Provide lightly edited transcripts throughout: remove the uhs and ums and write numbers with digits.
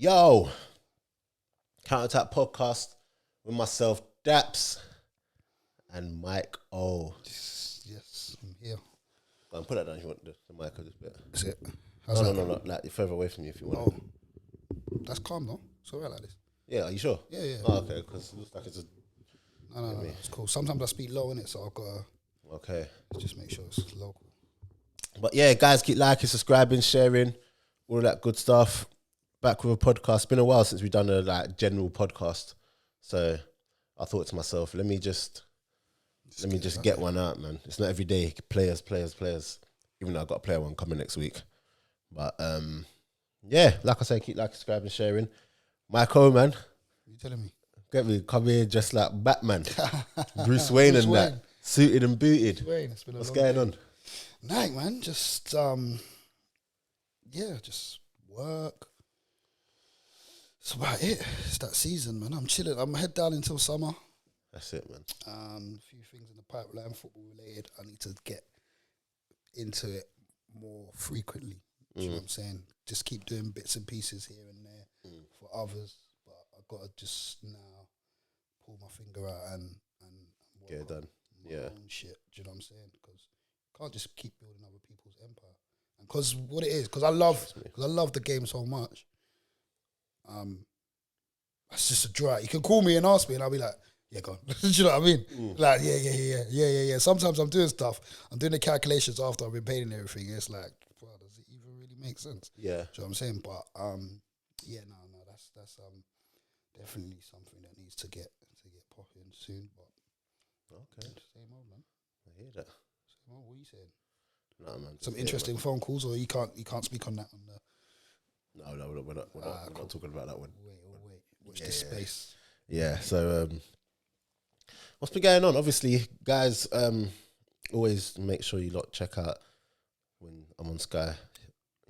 Yo, Counterattack Podcast with myself, Daps, and Mike O. Yes, I'm here. Go and put that down if you want the mic a little bit. That's it. No, like you're further away from you if you want. Oh, that's calm though. It's alright like this. Yeah, are you sure? Yeah. Oh, okay, because it looks like it's a... No, it's cool. Sometimes I speak low in it, so I've got to Okay. just make sure it's local. But yeah, guys, keep liking, subscribing, sharing, all of that good stuff. Back with a podcast. It's been a while since we've done a general podcast. So I thought to myself, let me just get one out, man. It's not every day. Players. Even though I've got a player one coming next week. But yeah, like I say, keep liking, subscribing, sharing. Michael, man. You telling me? Get me, come here just like Batman. Bruce Wayne and that. Suited and booted. It's been What's going on? Night, man. Just just work. That's about it. It's that season, man. I'm chilling. I'm head down until summer. That's it, man. A few things in the pipeline, football related. I need to get into it more frequently. Do you know what I'm saying? Just keep doing bits and pieces here and there for others. But I've got to just now pull my finger out and Get it done. my own shit. Do you know what I'm saying? Because I can't just keep building other people's empire. And because what it is, because I love the game so much. It's just a dry. You can call me and ask me, and I'll be like, "Yeah, go on." Do you know what I mean? Like, yeah. Sometimes I'm doing stuff. I'm doing the calculations after I've been paid and everything. It's like, well, does it even really make sense? Yeah. Do you know what I'm saying? But no, that's definitely something that needs to get popping soon. But Okay. same old, man. I hear that. Same old. What are you saying? No, man. Some interesting phone calls, or you can't speak on that on the. No, we're not talking about that one. Wait. Watch this space. Yeah, so what's been going on? Obviously, guys, always make sure you lot check out when I'm on Sky,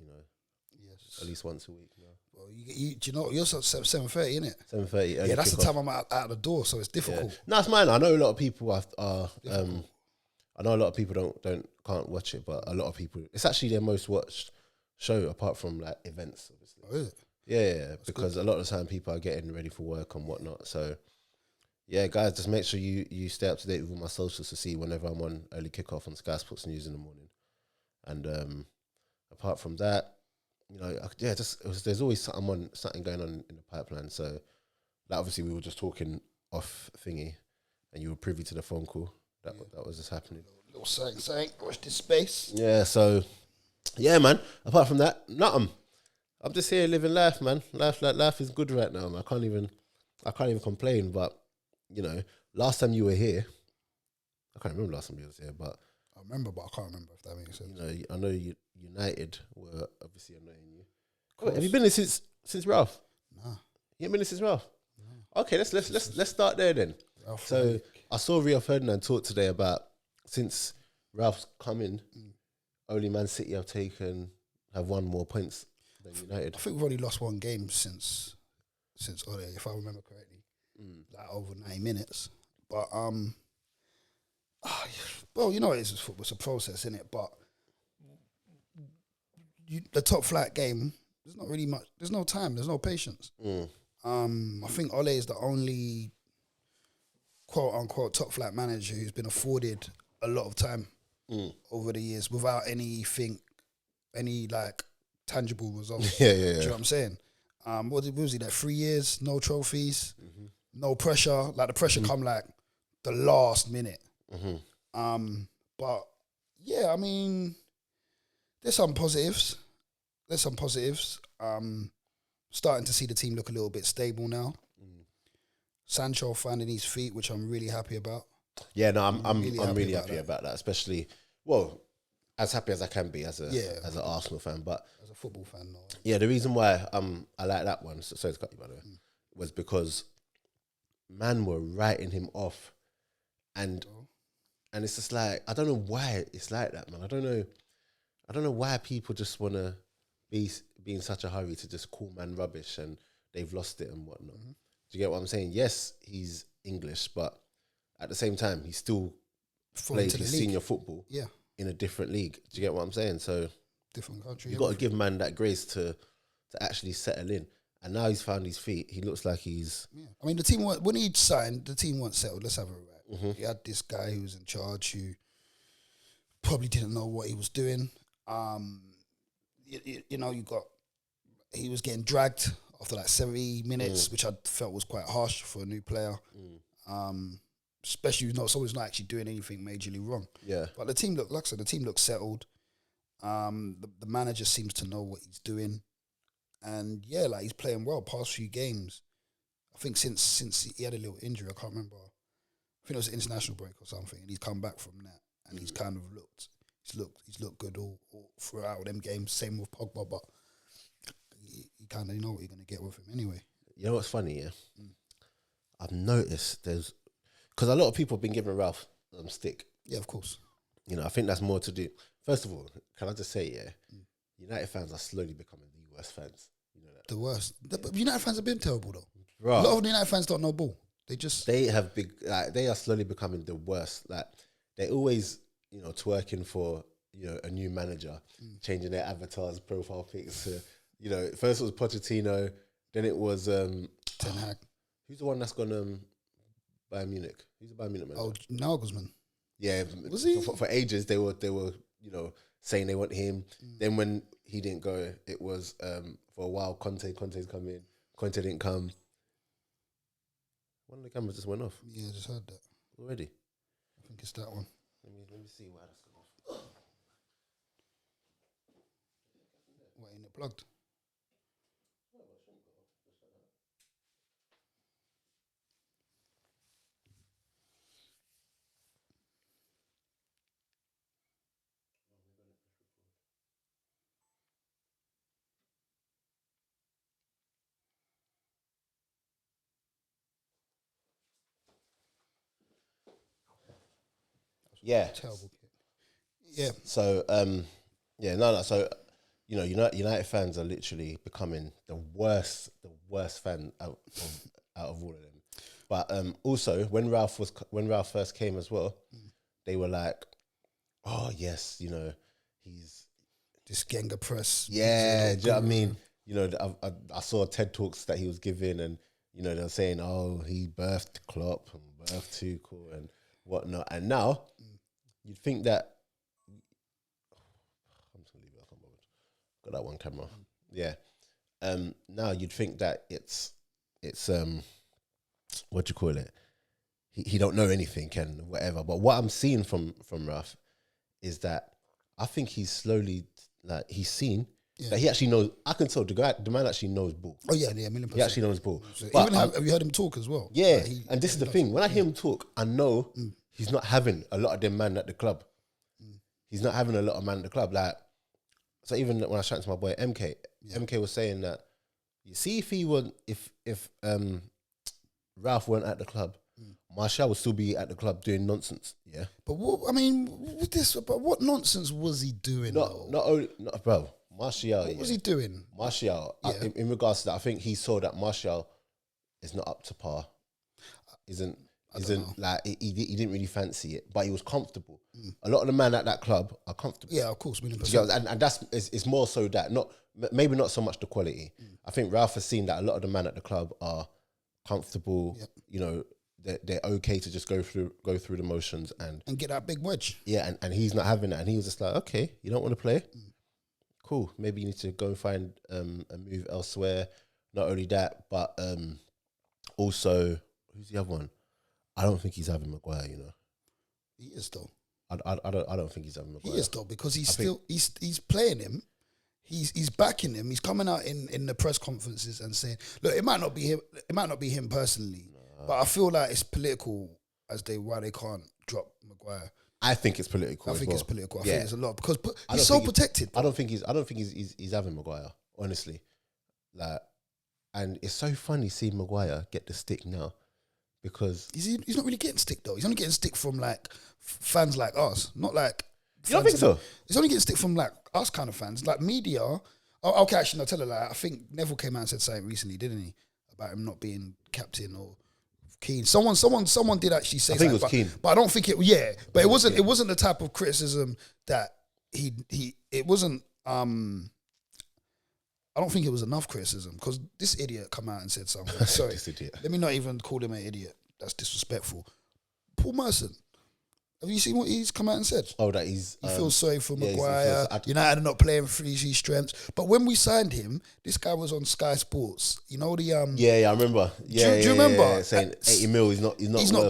Yes. at least once a week now. Well, do you know, you're 7:30, innit? 7:30. Yeah, that's the time I'm out the door, so it's difficult. Yeah. No, it's mine. I know a lot of people are I know a lot of people can't watch it, but a lot of people, it's actually their most watched show apart from like events, obviously. Oh, is it? Yeah, because a lot of the time people are getting ready for work and whatnot. So, yeah, guys, just make sure you stay up to date with all my socials to see whenever I'm on early kickoff on Sky Sports News in the morning. And apart from that, there's always something going on in the pipeline. So, like, obviously, we were just talking off thingy, and you were privy to the phone call that was just happening. Little saying, watch this space. Yeah, so, yeah, man. Apart from that, nothing. I'm just here living life, man. Life is good right now, man. I can't even complain. But last time you were here, I can't remember last time you was here, but I remember, but I can't remember if that makes sense. I know United were obviously annoying you. Wait, have you been here since Ralph? Nah. You ain't been here since Ralph? No. Okay, let's start there then. Ralph, So I saw Rio Ferdinand talk today about since Ralph's come in, only Man City have won more points than United. I think we've only lost one game since Ole, if I remember correctly, like over 90 minutes. But well, it's football, it's a process, isn't it? But the top flight game, there's not really much. There's no time. There's no patience. I think Ole is the only quote unquote top flight manager who's been afforded a lot of time over the years without any like tangible results. Yeah. Do you know what I'm saying? What was he like? 3 years, no trophies, no pressure. Like the pressure come like the last minute. But yeah, I mean, there's some positives. Starting to see the team look a little bit stable now. Sancho finding his feet, which I'm really happy about. Yeah, no, I'm really happy about that. Especially, well, as happy as I can be as an Arsenal fan, but as a football fan, no. Yeah, the reason why I like that one, sorry to cut you by the way, was because man were writing him off, and it's just like I don't know why it's like that, man. I don't know why people just want to be in such a hurry to just call man rubbish and they've lost it and whatnot. Do you get what I'm saying? Yes, he's English, but at the same time, he still plays his senior football in a different league. Do you get what I'm saying? So different country. You got to give man that grace to actually settle in. and now he's found his feet. He looks like he's. Yeah. I mean, the team when he signed, the team weren't settled. Let's have it right. Mm-hmm. He had this guy who was in charge who probably didn't know what he was doing. You know, he was getting dragged after like 70 minutes, which I felt was quite harsh for a new player. Especially someone who's not actually doing anything majorly wrong. Yeah. But the team looked, like I said, the team looks settled. The manager seems to know what he's doing. And yeah, like he's playing well past few games. I think since he had a little injury, I can't remember. I think it was an international break or something, and he's come back from that, and he's kind of he's looked good all throughout them games. Same with Pogba, but you kind of know what you're going to get with him anyway. You know what's funny? Yeah, I've noticed because a lot of people have been giving Ralph stick. Yeah, of course. You know, I think that's more to do. First of all, can I just say, United fans are slowly becoming the worst fans. You know that. The worst. But United fans have been terrible though. Bro, a lot of the United fans don't know ball. They are slowly becoming the worst. Like they always, twerking for a new manager, changing their avatars, profile pics. First it was Pochettino, then it was Ten Hag. Who's the one that's gone Bayern Munich? Who's the Bayern Munich manager? Oh, Nagelsmann. Yeah, was he? For ages they were saying they want him. Then when he didn't go, it was for a while Conte's come in. Conte didn't come. One of the cameras just went off. Yeah, I just heard that already. I think it's that one. Let me see why that's gone off. Wait, ain't it plugged? Yeah. Terrible kid. Yeah. So, no. So, United fans are literally becoming the worst fan out of all of them. But also, when Ralph first came as well, they were like, "Oh yes, he's this Genga press." Yeah, do you know what I mean? I saw TED Talks that he was giving, and they were saying, "Oh, he birthed Klopp and birthed Tuchel and whatnot," and now. You'd think that I'm just gonna leave it. I can't bother. Got that one camera. Yeah. Now you'd think that it's what do you call it? He don't know anything and whatever. But what I'm seeing from Ralph is that I think he's slowly he's seen that he actually knows. I can tell the man actually knows ball. Oh yeah, 1,000,000%. He actually knows ball. So even have you heard him talk as well? Yeah, and this is the thing. When I hear him talk, I know. He's not having a lot of them man at the club. He's not having a lot of man at the club. So even when I was chatting to my boy MK, MK was saying that you see if Ralph weren't at the club, Martial would still be at the club doing nonsense. Yeah. But what nonsense was he doing? Bro. Martial. What was he doing? Martial. In regards to that, I think he saw that Martial is not up to par. Isn't he didn't really fancy it, but he was comfortable. A lot of the men at that club are comfortable. Yeah, of course, 1,000,000%. And that's it's more so that maybe not so much the quality. I think Ralph has seen that a lot of the men at the club are comfortable. Yep. They're okay to just go through the motions and get that big wedge. Yeah, and he's not having that, and he was just like, okay, you don't want to play, cool. Maybe you need to go and find a move elsewhere. Not only that, but also who's the other one? I don't think he's having Maguire. He is though. I don't think he's having Maguire. He is though because he's playing him. He's backing him. He's coming out in the press conferences and saying, "Look, it might not be him. It might not be him personally, but I feel like it's political why they can't drop Maguire." I think it's political. I think it's political. I think it's a lot because he's so protected. I don't think he's having Maguire, honestly. And it's so funny seeing Maguire get the stick now. Because he's not really getting stick though. He's only getting stick from fans like us, not like. You don't think so? He's only getting stick from us kind of fans, like media. Oh, okay, actually, no, tell her I think Neville came out and said something recently, didn't he, about him not being captain or keen. Someone did actually say. I think something, it was keen, but I don't think it. Yeah, but it wasn't. It wasn't the type of criticism that he. It wasn't. I don't think it was enough criticism because this idiot come out and said something. Sorry, This idiot. let me not even call him an idiot. That's disrespectful. Paul Merson. Have you seen what he's come out and said? Oh, that he's... He feels sorry for yeah, Maguire. United are not playing for his strengths. But when we signed him, this guy was on Sky Sports. You know the... Yeah, I remember. Yeah, do you remember? Yeah, saying 80 mil, he's not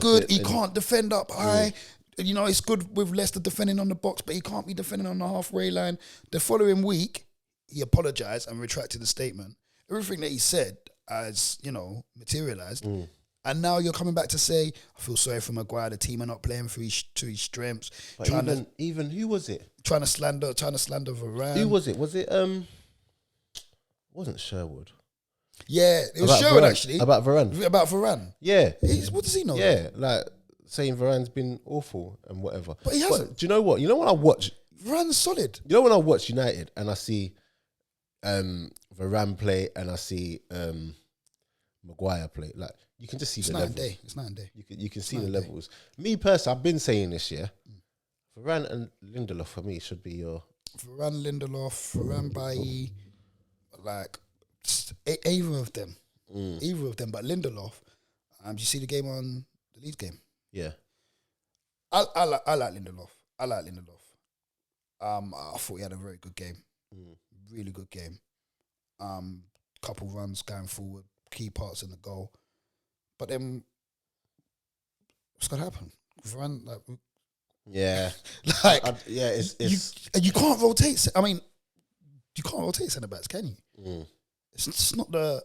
good. It, He can't defend up high. You know, it's good with Leicester defending on the box, but he can't be defending on the halfway line. The following week, he apologised and retracted the statement. Everything that he said has, materialised. And now you're coming back to say, I feel sorry for Maguire, the team are not playing to his strengths. But even who was it? Trying to slander Varane. Who was it? Was it wasn't Sherwood? Yeah, it was About Sherwood Varane. actually. About Varane. About Varane. Yeah. What does he know? Yeah, like saying Varane's been awful and whatever. But he hasn't. But do you know what? You know when I watch Varane's solid. You know when I watch United and I see Varane play and I see Maguire play, like you can just see the levels. It's night and day. You can see the levels. Me personally, I've been saying this year, Varane and Lindelof for me should be your Varane, Lindelof, Varane, Bailly, like either of them. Either of them. But Lindelof, do you see the game on the Leeds game? Yeah. I like Lindelof. I thought he had a very good game. Really good game. Couple runs going forward, key parts in the goal. But then, what's going to happen? Varane, Yeah. you can't rotate. I mean, you can't rotate centre backs, can you? It's just not the.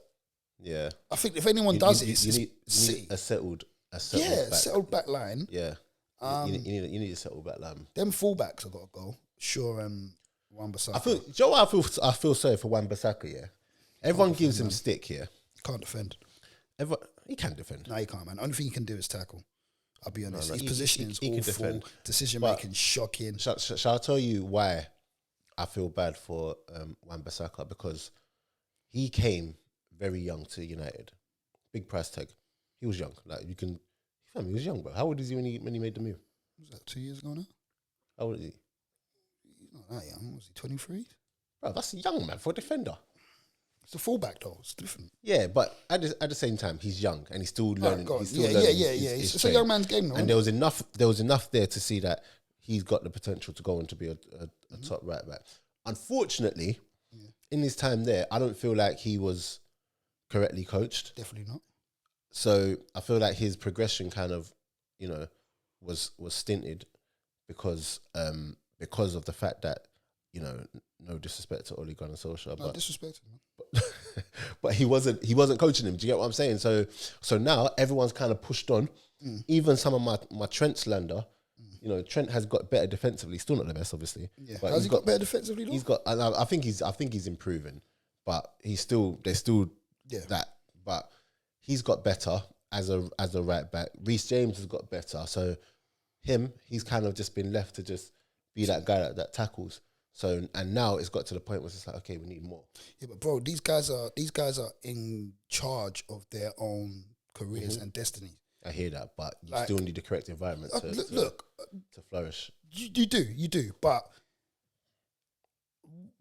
Yeah. I think if anyone does it, you need a settled settled back line. Yeah. You need a settled back line. Them fullbacks have got to go. Sure, and Wan-Bissaka. I feel sorry for Wan-Bissaka. Yeah. Everyone gives him stick here. Can't defend. He can defend. No, he can't, man. Only thing he can do is tackle. I'll be honest. His he positioning is can awful. defend. Decision making shocking. Shall I tell you why I feel bad for Wan-Bissaka? Because he came very young to United. Big price tag. He was young. Like he was young, bro. How old is he when he made the move? Was that 2 years ago now? How old is he? He's not that young. Was he 23? Bro, that's a young man for a defender. It's a fullback though. It's different. Yeah, but at the same time, he's young and he's still learning. He's still learning. Yeah. It's a young man's game, though. And there was enough there to see that he's got the potential to go on to be a top right back. Unfortunately, in his time there, I don't feel like he was correctly coached. Definitely not. So I feel like his progression kind of, was stinted because of the fact that, no disrespect to Ole Gunnar Solskjaer, No disrespect, man. But he wasn't coaching him. Do you get what I'm saying? So now everyone's kind of pushed on. Even some of my Trent slander, Trent has got better defensively. Still not the best, obviously. Yeah. But Has he got better defensively though? He's got. I think he's improving, but there's still that. But he's got better as a right back. Reece James has got better. So he's kind of just been left to just be that guy that tackles. So and now it's got to the point where it's like, okay, we need more. Yeah, but bro, these guys are in charge of their own careers and destiny. I hear that, but you still need the correct environment to flourish. You do. But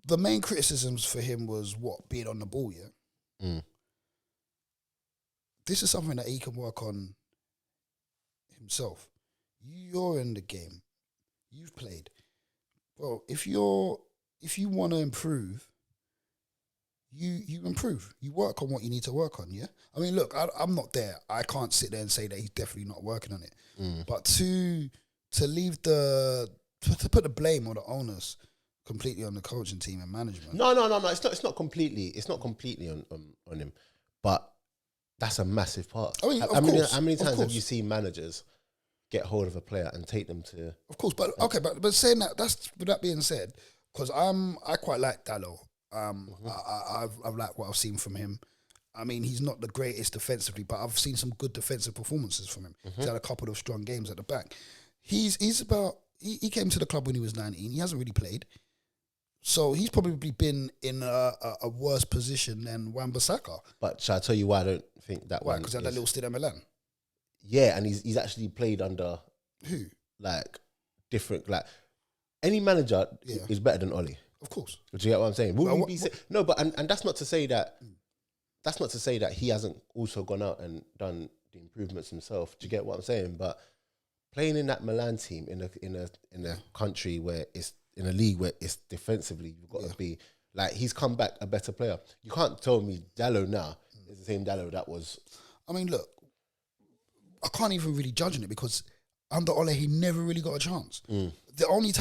the main criticisms for him was being on the ball. Yeah. This is something that he can work on himself. You're in the game. You've played. Well, if you want to improve, you improve. You work on what you need to work on, yeah? I mean, look, I'm not there. I can't sit there and say that he's definitely not working on it. But to put the blame or the onus completely on the coaching team and management. No. It's not completely on him. But that's a massitive part. I mean, how many times have you seen managers get hold of a player and take them to? Of course, but okay, but saying that, with that being said, because I quite like Dalot. I've liked what I've seen from him. I mean, he's not the greatest defensively, but I've seen some good defensive performances from him. He's had a couple of strong games at the back. He came to the club when he was 19. He hasn't really played. So he's probably been in a worse position than Wan-Bissaka. But shall I tell you why I don't think that? Why? Because he had that little stint at Milan. Yeah, and he's actually played under who? Like different, like any manager is better than Ole. Of course. Do you get what I'm saying? Will Well, we be no, but and that's not to say that. That's not to say that he hasn't also gone out and done the improvements himself. Do you get what I'm saying? But playing in that Milan team in a country where it's in a league where it's defensively, you've got to be like, he's come back a better player. You can't tell me Dallo now is the same Dallo that was. I mean, look, I can't even really judge on it because under Ole he never really got a chance. The only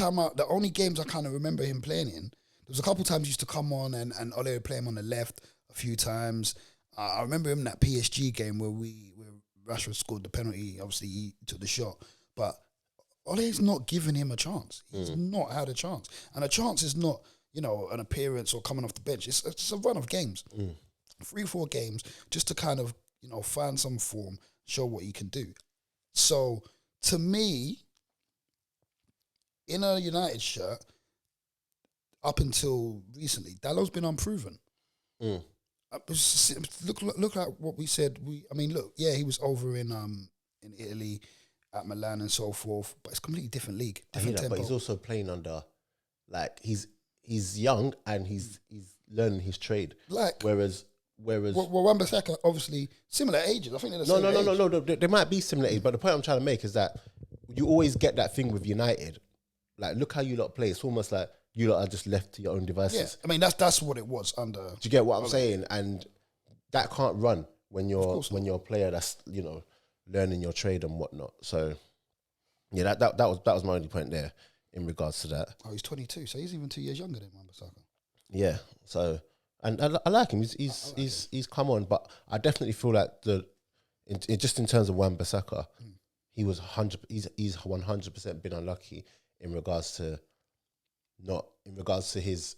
games I kind of remember him playing in, there was a couple times he used to come on and Ole would play him on the left a few times. I remember him in that PSG game where Rashford scored the penalty. Obviously, he took the shot, but Ole's not giving him a chance. He's not had a chance, and a chance is not an appearance or coming off the bench. It's a run of games, 3-4 games, just to kind of find some form, show what he can do. So to me, in a United shirt, up until recently, Dallo's been unproven. Look at what we said. He was over in Italy at Milan and so forth, but it's a completely different league, different tempo. But he's also playing under, like, he's young and he's learning his trade. Like, whereas Wan-Bissaka, obviously similar ages. I think they're the same age. No. They might be similar age, but the point I'm trying to make is that you always get that thing with United. Like, look how you lot play. It's almost like you lot are just left to your own devices. Yeah, I mean that's what it was under. Do you get what I'm saying? And that can't run when you're a player that's learning your trade and whatnot. So yeah, that was my only point there in regards to that. Oh, he's 22, so he's even 2 years younger than Wan-Bissaka. Yeah. So and I like him. He's come on, but I definitely feel like just in terms of Wan-Bissaka, he was 100. He's 100% been unlucky in regards to his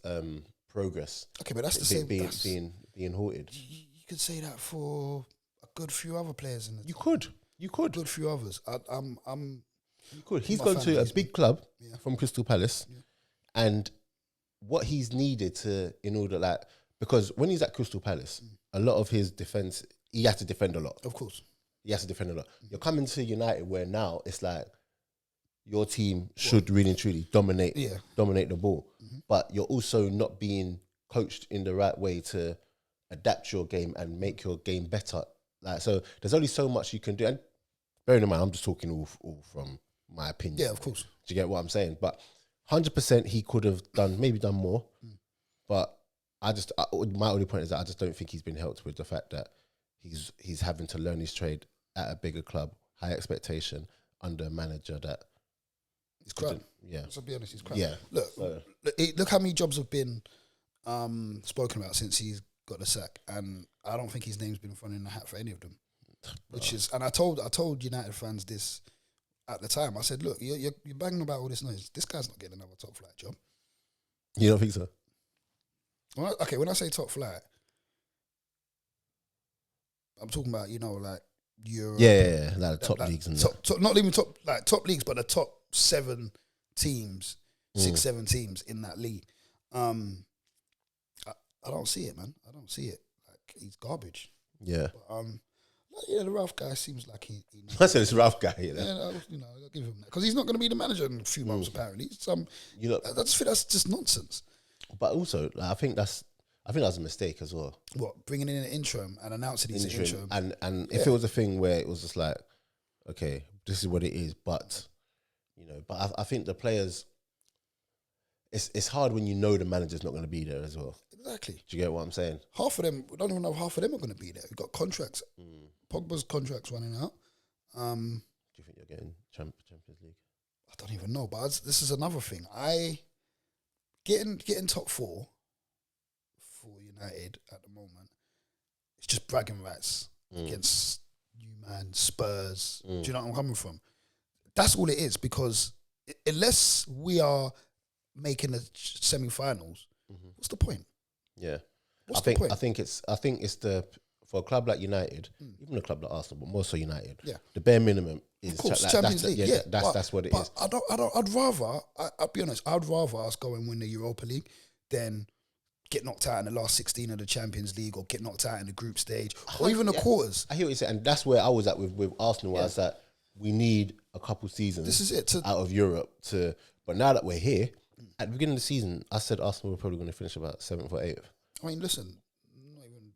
progress. Okay, but that's the same. Being halted. You could say that for a good few other players in the You could. A good few others. You could. He's gone to a big club from Crystal Palace, and what he's needed in order because when he's at Crystal Palace, a lot of his defense, he has to defend a lot. Of course, he has to defend a lot. You're coming to United where now it's like your team should really and truly dominate the ball, but you're also not being coached in the right way to adapt your game and make your game better. Like, so there's only so much you can do. And bearing in mind, I'm just talking all from my opinion. Yeah, of course. Do you get what I'm saying? But 100% he could have done more. But my only point is that I just don't think he's been helped with the fact that he's having to learn his trade at a bigger club, high expectation, under a manager that he's crap. Yeah. To be honest, he's crap. Yeah. Look how many jobs have been spoken about since he's got the sack, and I don't think his name's been thrown in the hat for any of them. Which is, and I told United fans this at the time. I said, look, you're banging about all this noise. This guy's not getting another top flight job. You don't think so? When I say top flight, I'm talking about like Europe. Yeah, like the top leagues and not even top leagues, but the top 7 teams, 6-7 teams in that league. I don't see it, man. I don't see it. Like, he's garbage. Yeah. But, the Ralph guy seems like he I said it's Ralph guy. I'll give him that because he's not going to be the manager in a few months. Apparently, I just think that's just nonsense. But also, I think that's a mistake as well. What, bringing in an interim and announcing he's an interim, and if it was a thing where it was just like, okay, this is what it is, but but I think the players. It's hard when the manager's not going to be there as well. Exactly. Do you get what I'm saying? Half of them, we don't even know if half of them are going to be there. We've got contracts. Pogba's contract's running out. Do you think you're getting Champions League? I don't even know, but this is another thing. Getting top 4 for United at the moment, it's just bragging rights against you, man, Spurs. Do you know where I'm coming from? That's all it is, because unless we are making the semi-finals, what's the point? Yeah, what's the point? I think it's for a club like United, even a club like Arsenal, but more so United. Yeah, the bare minimum is of course, Champions League. Yeah, that's what it is. I'd be honest. I'd rather us go and win the Europa League than get knocked out in the last 16 of the Champions League, or get knocked out in the group stage, or even the quarters. I hear what you say, and that's where I was at with Arsenal. Where I was that we need a couple seasons. This is it out of Europe to. But now that we're here, at the beginning of the season, I said Arsenal were probably going to finish about 7th or 8th. I mean, listen, I'm not even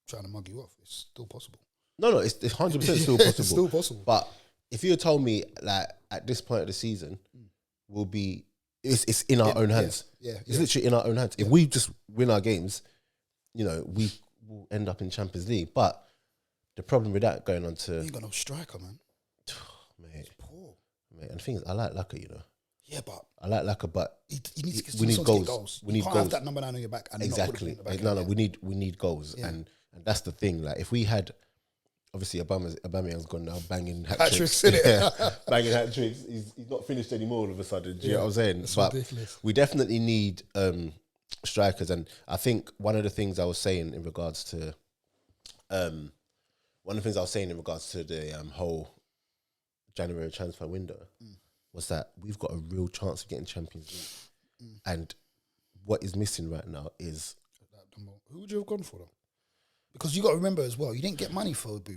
trying to mug you off. It's still possible. No, it's 100% still possible. It's still possible. But if you had told me, like, at this point of the season, we'll be, it's in our own hands. Yeah. It's literally in our own hands. If we just win our games, you know, we will end up in Champions League. But the problem with that going on to... You ain't got no striker, man. Mate. It's poor. Mate, and the thing is, I like Laka, you know. Yeah, but... I like Laka, but... You need to get, we need goals. We need goals. You can't have that number 9 on your back and exactly. Not put it in the No, back we need goals. Yeah. And that's the thing. Like, if we had... Obviously, Aubameyang's gone now, banging hat-tricks. Banging hat-tricks. He's not finished anymore all of a sudden. Do you know what I'm saying? That's but ridiculous. We definitely need strikers. And I think one of the things I was saying in regards to... the whole January transfer window was that we've got a real chance of getting Champions League. And what is missing right now is... Who would you have gone for, though? Because you got to remember as well, you didn't get money for Uber.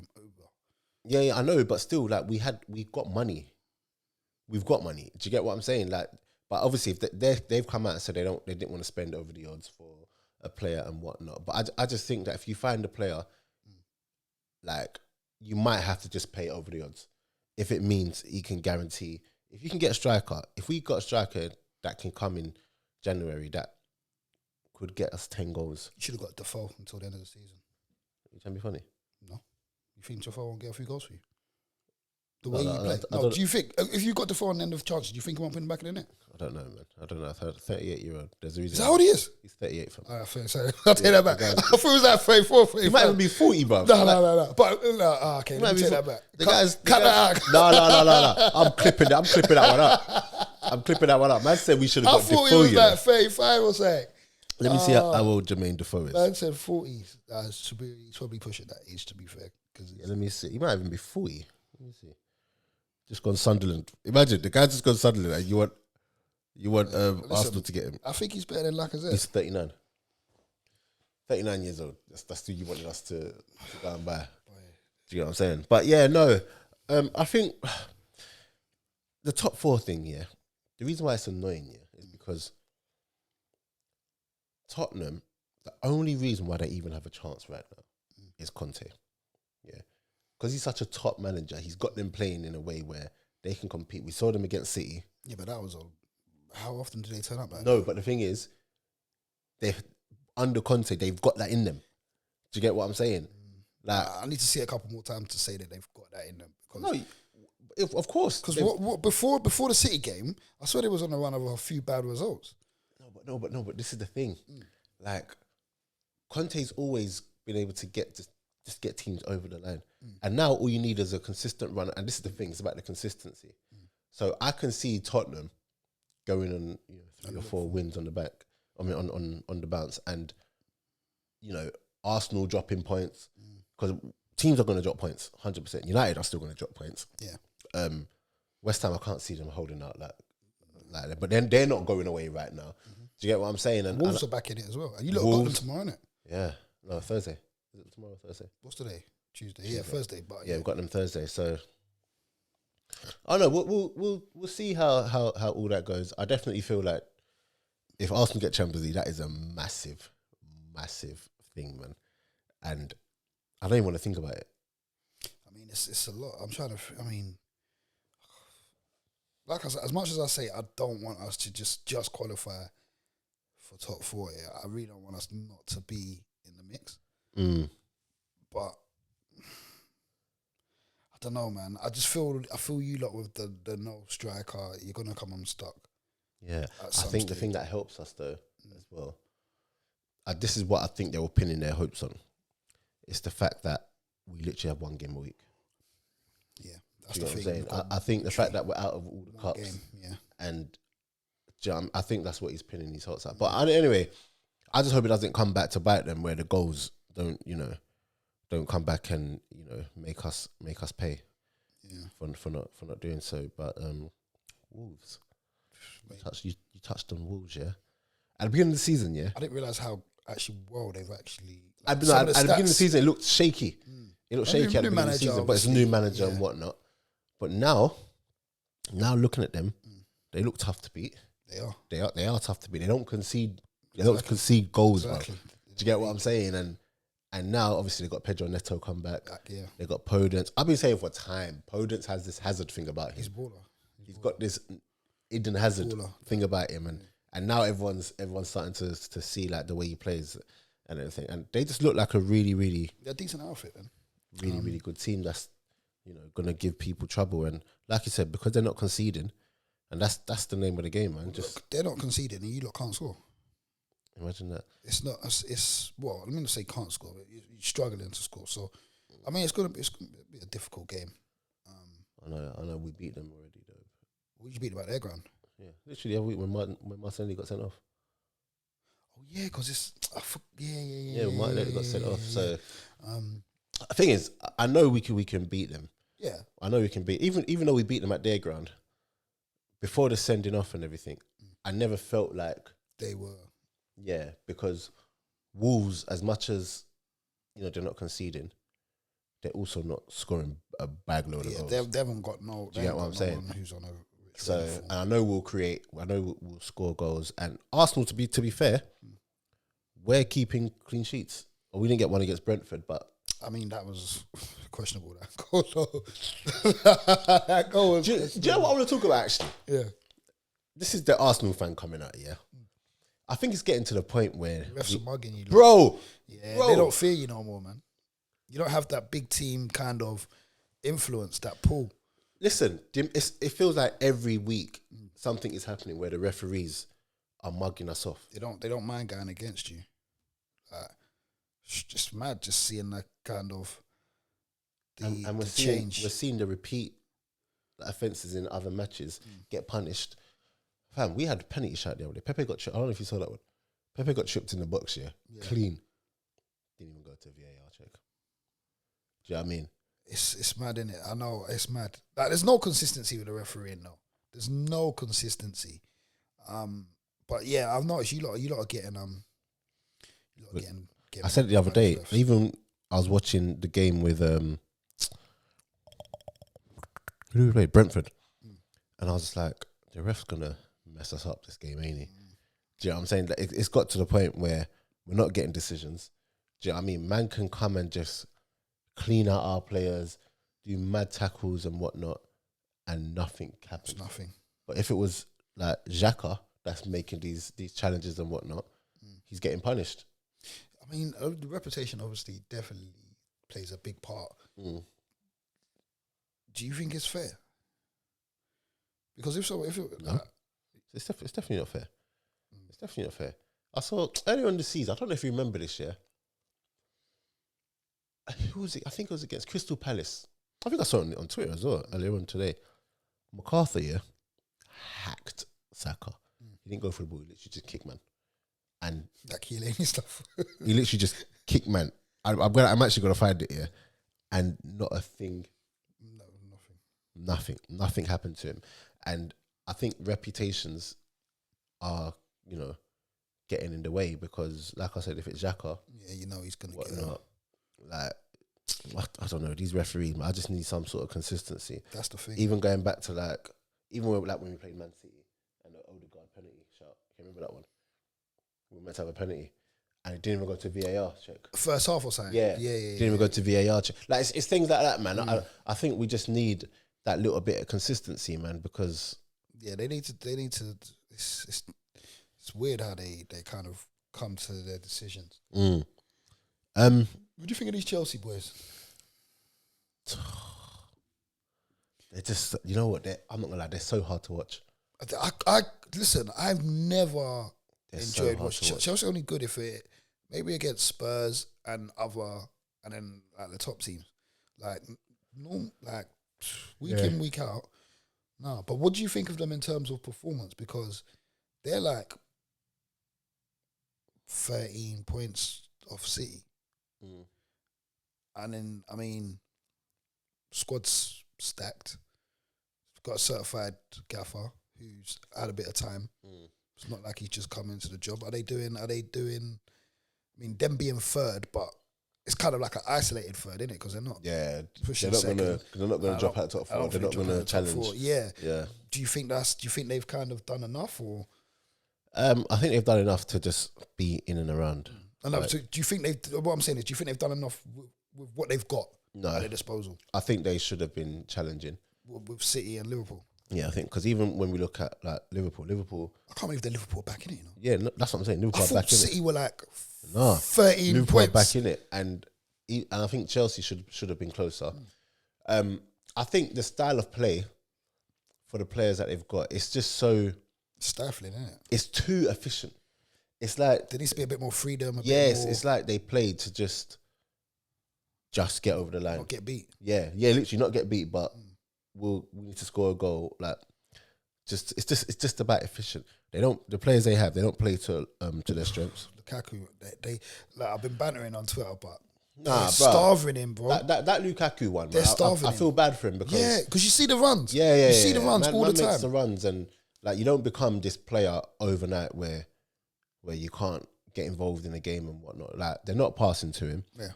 Yeah, I know, but still, like, we got money. We've got money. Do you get what I'm saying? Like, but obviously, if they've come out and said they didn't want to spend over the odds for a player and whatnot. But I just think that if you find a player, like, you might have to just pay over the odds if it means he can guarantee. If you can get a striker, if we got a striker that can come in January that could get us 10 goals, you should have got Defoe until the end of the season. You trying to be funny? No. You think Defoe won't get a few goals for you? The way you play. No, do you think, if you got Defoe on the end of chances, do you think he won't put him back in the net? I don't know, man. I don't know. 38-year-old. There's a reason. Is that how old he is? He's 38. Fam. Sorry. I'll take that back. I thought it was like 34, 35. He might even be 40, bro. No. But, okay, let me take that back. Cut that out. No. I'm clipping that one up. Man said we should have got Defoe. I thought he was like 35 or something. Let me see how old Jermaine Defoe is. Man said 40s. He's probably pushing that age, to be fair. Let me see. He might even be 40. Let me see. Just gone Sunderland. Imagine, the guy just gone Sunderland and you want Arsenal to get him. I think he's better than Lacazette. He's 39. 39 years old. That's who you wanted us to go and buy. Do you know what I'm saying? But yeah, no. I think the top 4 thing, yeah, the reason why it's annoying, yeah, is because Tottenham, the only reason why they even have a chance right now is Kante. Yeah. Because he's such a top manager, he's got them playing in a way where they can compete. We saw them against City. Yeah, but that was how often do they turn up? No, but the thing is, under Conte, they've got that in them. Do you get what I'm saying? Like, I need to see a couple more times to say that they've got that in them. Of course. Because before the City game, I swear they was on the run of a few bad results. No, but this is the thing. Like, Conte's always been able to just get teams over the line. And now all you need is a consistent run. And this is the thing, it's about the consistency. So I can see Tottenham going on 3 or 4 wins on the back. I mean, on the bounce. And, Arsenal dropping points. Because teams are going to drop points, 100%. United are still going to drop points. Yeah. West Ham, I can't see them holding out like that. But then they're not going away right now. Do you get what I'm saying? And Wolves are back in it as well. And you lot got them tomorrow, innit? Yeah. No, Thursday. Is it tomorrow or Thursday? What's today? Tuesday. Yeah, Thursday. But yeah, we've got them Thursday. So I don't know. We'll see how all that goes. I definitely feel like if Arsenal get Champions League, that is a massive, massive thing, man. And I don't even want to think about it. I mean, it's a lot. I'm trying to. I mean, like I said, as much as I say I don't want us to just qualify for top 4, I really don't want us not to be in the mix. But I don't know, man. I feel you lot with the no striker, you're gonna come unstuck. Yeah, I think the thing that helps us though as well. This is what I think they were pinning their hopes on. It's the fact that we literally have 1 game a week. Yeah, that's the thing. I'm saying? I think the fact that we're out of all the cups, game, and I think that's what he's pinning his hopes at. But anyway, I just hope it doesn't come back to bite them, where the goals don't come back and make us pay for not doing so. But Wolves, you touched on Wolves, yeah. At the beginning of the season, yeah, I didn't realise how actually well they've actually. At the beginning of the season, it looked shaky. It looked shaky at the beginning of the season, but it's a new manager and whatnot. But now looking at them, they look tough to beat. They are tough to beat. They don't concede. They don't concede goals, Exactly. bro. Do you get what I'm saying? And now, obviously, they got Pedro Neto come back. Yeah. They got Podence. I've been saying for time, Podence has this hazard thing about him. He's a baller. He's got this Eden Hazard thing about him, and now everyone's starting to see like the way he plays and everything. And they just look like a really, really, they're a decent outfit, then. Really, really good team. That's gonna give people trouble. And like you said, because they're not conceding, and that's the name of the game, man. Just they're not conceding, and you lot can't score. Imagine that. It's not. It's well. I'm gonna say can't score, but you're struggling to score. So, I mean, it's gonna be a difficult game. I know. We beat them already, though. What did you beat them at their ground? Yeah, literally every week when Martinelli got sent off. Oh yeah, because it's Yeah, Martinelli got sent off. So, the thing is, I know we can beat them. Yeah, I know we can beat even though we beat them at their ground. Before the sending off and everything, I never felt like they were. Yeah, because Wolves, as much as they're not conceding, they're also not scoring a bag load of goals. They haven't got no. Do you get what I'm saying? Who's on a so, and I know we'll score goals. And Arsenal, to be fair, we're keeping clean sheets. We didn't get one against Brentford, but I mean that was questionable. That goal, that goal was. Do you know what I want to talk about? Actually, yeah. This is the Arsenal fan coming out. Yeah. I think it's getting to the point where refs are mugging you, bro. Yeah, they don't fear you no more, man. You don't have that big team kind of influence, that pull. Listen, it feels like every week something is happening where the referees are mugging us off. They don't mind going against you. It's just mad, just seeing that kind of and we're change. We're seeing the repeat offences in other matches get punished. Fam, we had a penalty shot the other day. Pepe got tripped. I don't know if you saw that one. Pepe got tripped in the box, yeah. Clean. Didn't even go to VAR check. Do you know what I mean? It's mad, innit? I know, it's mad. Like, there's no consistency with the refereeing, though. There's no consistency. But yeah, I've noticed you lot are getting getting I said it the other day. Even I was watching the game with who did we play? Brentford. And I was just like, the ref's gonna mess us up this game, ain't he? Do you know what I'm saying? Like, it's got to the point where we're not getting decisions. Do you know what I mean? Man can come and just clean out our players, do mad tackles and whatnot, and nothing happens. It's nothing. But if it was like Xhaka that's making these challenges and whatnot, he's getting punished. I mean, the reputation obviously definitely plays a big part. Do you think it's fair? Because if so, no. It's definitely not fair. It's definitely not fair. I saw earlier in the season, I don't know if you remember this year. Who was it? I think it was against Crystal Palace. I think I saw it on Twitter as well earlier on today. McCarthy, hacked Saka. He didn't go for the ball. He literally just kicked man. And that Chiellini stuff. He literally just kicked man. I'm actually gonna find it here, and not a thing. No, nothing. Nothing happened to him, and I think reputations are getting in the way because, like I said, if it's Xhaka, he's gonna get out. Like, I don't know, these referees, man, I just need some sort of consistency. That's the thing. Even going back to when we played Man City and the Odegaard penalty shot. Can you remember that one? We were meant to have a penalty and it didn't even go to VAR check. First half or something? Yeah. Didn't even go to VAR check. Like, it's things like that, man. I think we just need that little bit of consistency, man, because they need to. It's weird how they kind of come to their decisions. What do you think of these Chelsea boys? They're just, you know what? I'm not gonna lie, they're so hard to watch. I listen. I've never enjoyed watching Chelsea. Only good if it maybe against Spurs and then like the top teams, like week in, week out. No, but what do you think of them in terms of performance? Because they're like 13 points off City. And then, I mean, squad's stacked. Got a certified gaffer who's had a bit of time. It's not like he's just come into the job. Are they doing, I mean, them being third, but it's kind of like an isolated third, isn't it? Because they're not pushing second. They're not going to drop out top four. They're not going to challenge. Yeah. Do you think they've kind of done enough, or I think they've done enough to just be in and around. I know. So do you think what I'm saying is, do you think they've done enough with what they've got at their disposal? I think they should have been challenging with City and Liverpool. Yeah, I think because even when we look at like Liverpool, I can't believe they're Liverpool back in it. Yeah, no, that's what I'm saying. Liverpool I are back in City it. were like 13 Liverpool points. are back in it, and I think Chelsea should have been closer. I think the style of play for the players that they've got, it's just so stifling, isn't it? It's too efficient. It's like there needs to be a bit more freedom. It's like they played to just get over the line, not get beat. Yeah, literally not get beat, but we need to score a goal. Like, it's just about efficient. The players they have, they don't play to their strengths. Lukaku, they like, I've been bantering on Twitter, but they're starving him, bro. That Lukaku one, they're starving. I feel bad for him because you see the runs. You see the runs all the time. Makes the runs, and like you don't become this player overnight where you can't get involved in a game and whatnot. Like they're not passing to him. Yeah,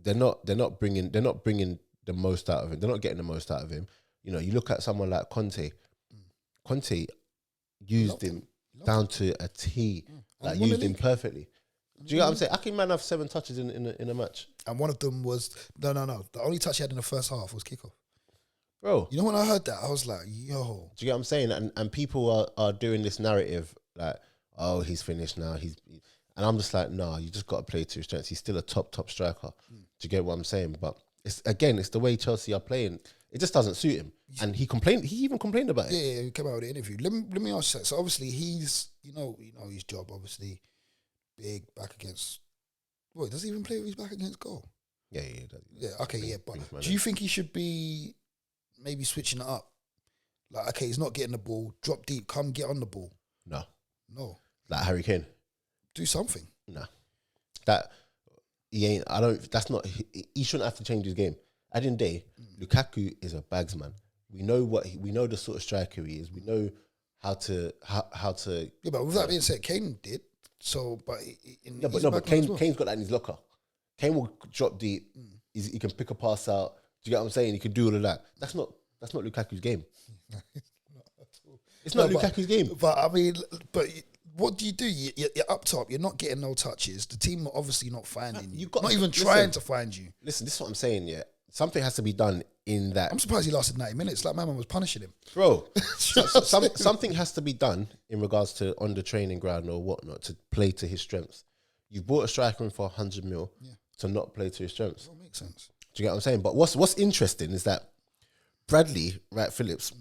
they're not bringing the most out of him. They're not getting the most out of him. You know, you look at someone like Kante. Kante used him down to a T. Like used him perfectly. Do you get what I'm saying? I can man have 7 touches in a match. And one of them was no. The only touch he had in the first half was kickoff. Bro. You know when I heard that, I was like, yo. Do you get what I'm saying? And people are doing this narrative like, oh, he's finished now. And I'm just like, nah, you just got to play to his strengths. He's still a top striker. Do you get what I'm saying? But it's the way Chelsea are playing. It just doesn't suit him. And he even complained about it. Yeah, he came out with the interview. Let me ask you that. So obviously he's, you know his job, obviously, big, back against, wait, does he even play with his back against goal? Yeah. Okay, but do you think he should be maybe switching it up? Like, okay, he's not getting the ball, drop deep, come get on the ball. No. Like Harry Kane. Do something. No. That, he shouldn't have to change his game. At the end of the day, Lukaku is a bagsman. We know the sort of striker he is. We know how to. Yeah, but with that being said, Kane did. So, but Kane's got that in his locker. Kane will drop deep. He can pick a pass out. Do you get what I'm saying? He can do all of that. That's not Lukaku's game. It's not Lukaku's game. But I mean, what do? You're up top. You're not getting no touches. The team are obviously not finding you. Not even trying to find you. Listen, this is what I'm saying. Yeah, something has to be done in that. I'm surprised he lasted 90 minutes. Like my man was punishing him, bro. Something has to be done in regards to on the training ground or whatnot to play to his strengths. You bought a striker in for 100 mil to not play to his strengths. That makes sense. Do you get what I'm saying? But what's interesting is that Bradley Wright Phillips,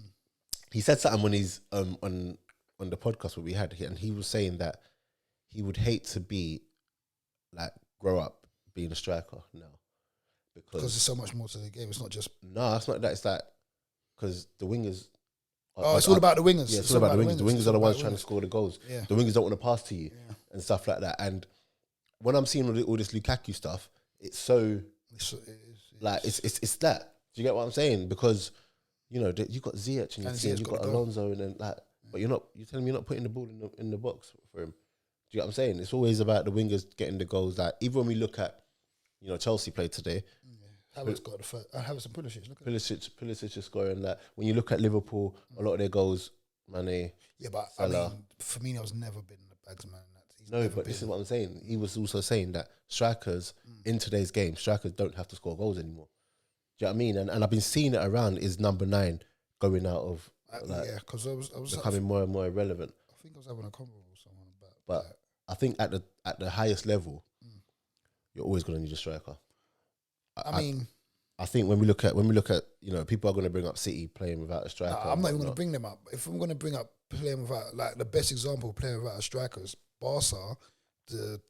he said something when he's on the podcast where we had, and he was saying that he would hate to grow up being a striker now. Because there's so much more to the game. It's not just... No, it's not that. It's that because the wingers... it's all about the wingers. Yeah, it's all about the wingers. The wingers are the ones trying to score the goals. Yeah. The wingers don't want to pass to you and stuff like that. And when I'm seeing all this Lukaku stuff, it's so... It's that. Do you get what I'm saying? Because, you know, you've got Ziyech and you've got Alonso and then but you're telling me you're not putting the ball in the box for him. Do you get what I'm saying? It's always about the wingers getting the goals. Like, even when we look at, you know, Chelsea played today. Havertz got the first. Havertz and Pulisic. Look at Pulisic is scoring that. When you look at Liverpool, a lot of their goals, Mane. Yeah, but Salah. I mean, Firmino's never been the bagsman. This is what I'm saying. He was also saying that strikers in today's game, strikers don't have to score goals anymore. Do you know what I mean? And I've been seeing it around. Is number 9 going out of because I was becoming more and more irrelevant. I think I was having a convo with someone about. But I think at the highest level, you're always going to need a striker. I think when we look at you know, people are going to bring up City playing without a striker. I'm not even going to bring them up. If I'm going to bring up playing without, like, the best example of playing without a striker is Barca, the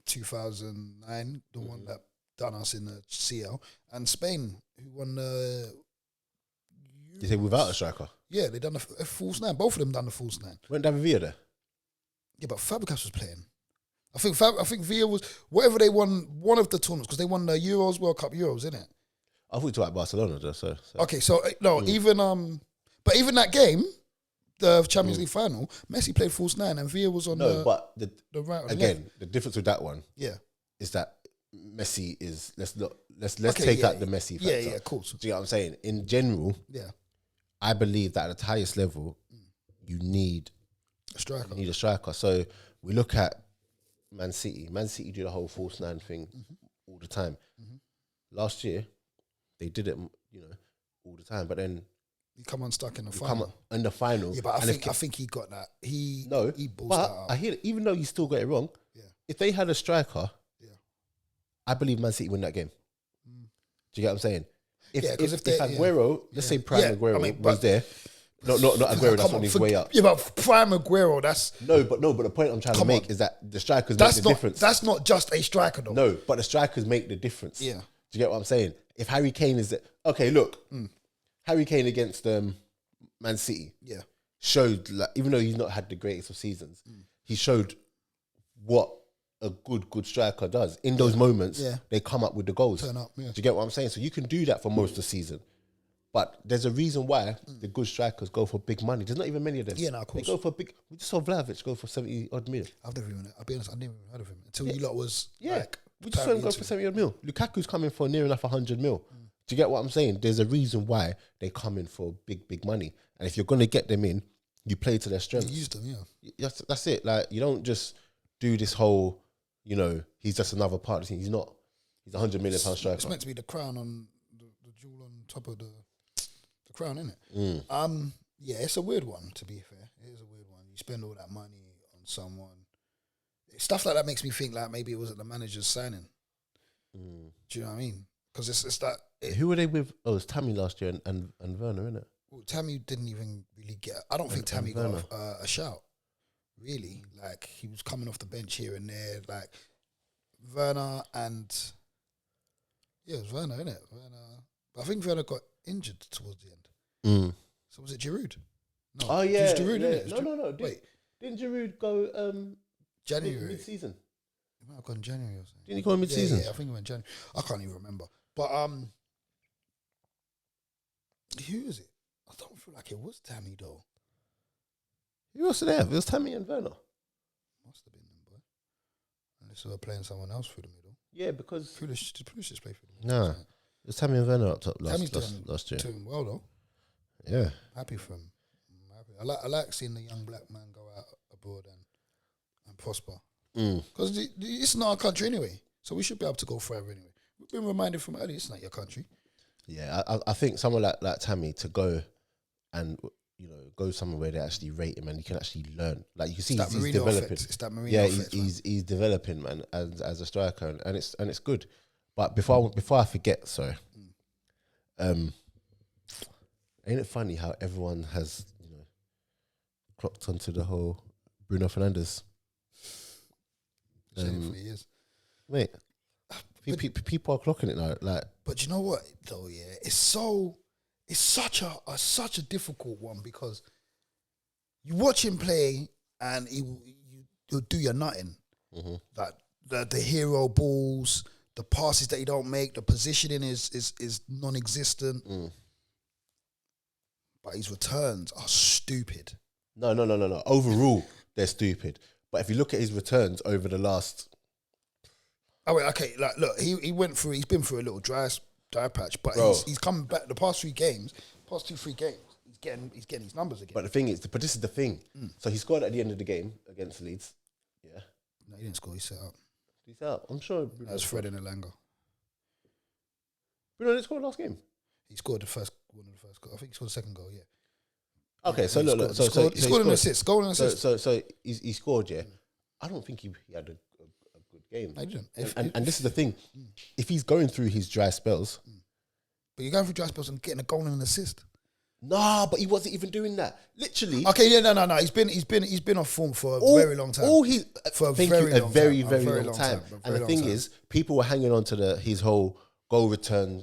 2009, the one that done us in the CL, and Spain, who won the. You say without a striker? Yeah, they done a false 9. Both of them done the false 9. Weren't David Villa there? Yeah, but Fabregas was playing. I think Villa was, whatever they won, one of the tournaments, because they won the Euros, World Cup Euros, innit? I thought you talked about Barcelona, though. So. Okay, so no, even even that game, the Champions League final, Messi played false 9 and Villa was on but the right. Again, the difference with that one, is that Messi is let's take out the Messi factor. Yeah, of course. Do you know what I'm saying? In general, I believe that at the highest level, you need A striker. You need a striker. So we look at Man City. Man City do the whole false nine thing all the time. Last year, they did it, all the time. But then you come unstuck in the final. In the final. Yeah, but I think he got that. He balls but that up. I hear, even though he still got it wrong, if they had a striker, I believe Man City win that game. Do you get what I'm saying? If Aguero, let's say Prime Aguero was there, not Aguero, that's on his way up. Yeah, but Prime Aguero, that's... No, but the point I'm trying to make is that the strikers make the difference. That's not just a striker, though. No, but the strikers make the difference. Yeah. Do you get what I'm saying? If Harry Kane is there... Okay, look. Harry Kane against Man City showed, like, even though he's not had the greatest of seasons, he showed what a good striker does. In those moments, they come up with the goals. Turn up, Do you get what I'm saying? So you can do that for most of the season. But there's a reason why the good strikers go for big money. There's not even many of them. Yeah, no, of course. They go for big... We just saw Vlahovic go for 70 odd mil. I'll be honest, I never even heard of him until you lot was like... We just saw him go for 70 odd mil. Lukaku's coming for near enough 100 mil. Do you get what I'm saying? There's a reason why they come in for big money. And if you're going to get them in, you play to their strengths. You use them, That's it. Like, you don't just do this whole, he's just another part of the team. He's not. He's a £100 million striker. It's meant to be the crown on the jewel on top of the crown, isn't it? Yeah, it's a weird one, to be fair. It is a weird one. You spend all that money on someone. Stuff like that makes me think like maybe it wasn't the manager's signing. Do you know what I mean? Because it's that... Who were they with? Oh, it was Tammy last year and Werner, innit? Well, Tammy didn't even really get... I don't think Tammy got a shout, really. Like, he was coming off the bench here and there. Like, Werner and... Yeah, it was Werner, innit? But I think Werner got injured towards the end. So was it Giroud? No. Oh, yeah. It was Giroud, innit? No. Didn't Giroud go... January. Mid-season? He might have gone January or something. Didn't he go in mid-season? Yeah, I think he went January. I can't even remember. But who is it? I don't feel like it was Tammy though. Who else did they have? It was Tammy and Werner. Must have been them, boy. Unless they were playing someone else through the middle. Yeah, because Pulisic just play through the middle. No, it was Tammy and Werner up top last year. Doing well though. Yeah, happy for him. I'm happy. I like seeing the young black man go out abroad and prosper. Because it's not our country anyway, so we should be able to go forever anyway. We've been reminded from early, it's not your country. Yeah, I think someone like Tammy to go and go somewhere where they actually rate him and you can actually learn. Like you can see he's developing. It's that Marino effect, he's developing, man, as a striker, and it's good. But before I forget, sorry, ain't it funny how everyone has clocked onto the whole Bruno Fernandes? For years. Mate, people are clocking it now. Like, but you know what though? Yeah, it's such a difficult one because you watch him play and he'll do your nothing. Like the hero balls, the passes that he don't make, the positioning is non-existent. But his returns are stupid. No. Overall, they're stupid. But if you look at his returns over the last... Oh, wait, okay. Like, look, he's been through a little dry patch, but he's coming back the past 3 games, past 2-3 games, he's getting his numbers again. But the thing is, this is the thing. So he scored at the end of the game against Leeds. Yeah. No, he didn't score, he set up. He set up? I'm sure. That was Fred and Elanga. Bruno didn't score the last game? He scored one of the first goals. I think he scored the second goal, yeah. Okay, so look. He scored an assist. Goal and assist. So he scored, yeah. I don't think he had a good game. I didn't. And this is the thing. If he's going through his dry spells... But you're going through dry spells and getting a goal and an assist. Nah, but he wasn't even doing that. Literally. Okay, yeah, no. He's been off form for a very long time. For a very long time. And the thing is, people were hanging on to his whole goal return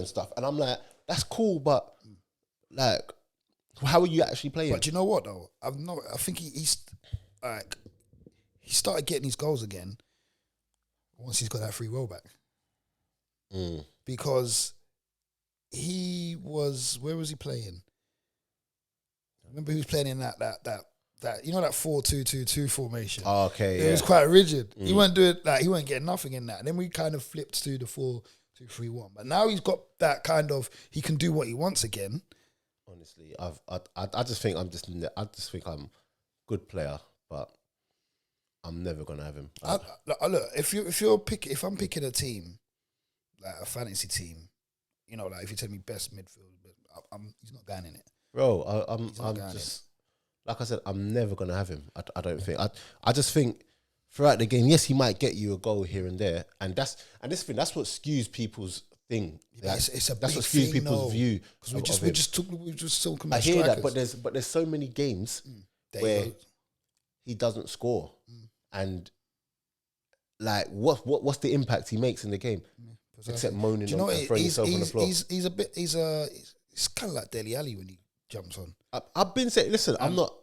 stuff. And I'm like, that's cool, but like... How are you actually playing? But do you know what though? I think he started getting his goals again once he's got that free roll back. Because he was, where was he playing? I remember he was playing in that that 4-2-2-2 formation. Oh, okay, it was quite rigid. He weren't doing that. He weren't getting nothing in that. And then we kind of flipped to the 4-2-3-1. But now he's got that kind of, he can do what he wants again. Honestly, I just think I'm good player, but I'm never gonna have him. Look, if I'm picking a team, like a fantasy team, you know, like if you tell me best midfield, he's not going in it, bro. I'm just like I said, I'm never gonna have him. I don't think. I just think throughout the game, yes, he might get you a goal here and there, and that's what skews people's thing. Yeah, like, it's a that's big what skews thing, people's view. Because we're just talking about I hear strikers. that, but there's so many games where he doesn't score, and like what's the impact he makes in the game, except moaning and throwing himself on the floor. He's kind of like Dele Alli when he jumps on. I've been saying, listen, I'm not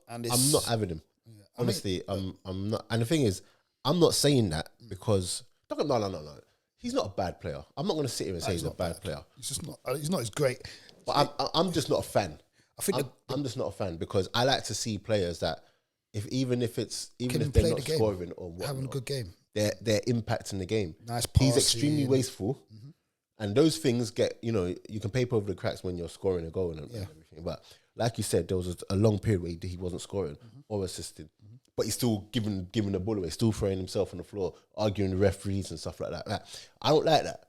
having him. Yeah, honestly, I'm not. And the thing is, I'm not saying that because no. He's not a bad player. I'm not going to sit here and say he's a bad player. He's just not. He's not as great. But I'm just not a fan. I'm just not a fan because I like to see players that even if they're not scoring or whatnot, having a good game, they're impacting the game. Nice passing. He's extremely wasteful, and those things get you can paper over the cracks when you're scoring a goal and everything. But like you said, there was a long period where he wasn't scoring or assisting, but he's still giving the ball away, still throwing himself on the floor, arguing with referees and stuff like that. Like, I don't like that.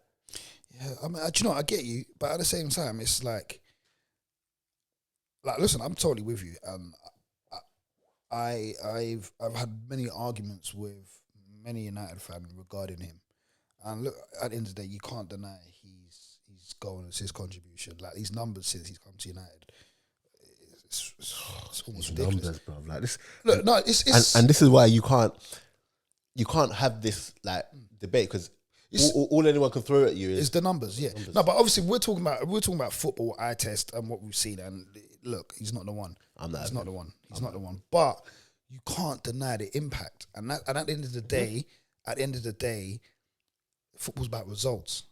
Yeah, I mean, do you know, I get you, but at the same time, it's like listen, I'm totally with you. I've had many arguments with many United fans regarding him, and look, at the end of the day, you can't deny his goal and his contribution. Like these numbers since he's come to United, it's almost ridiculous. Numbers, bro. Like this. Look, no, it's and this is why you can't have this like debate because all anyone can throw at you is the numbers. Yeah, no, but obviously we're talking about football eye test and what we've seen. And look, he's not the one. He's not the one. He's not the one. But you can't deny the impact. And at the end of the day, football's about results.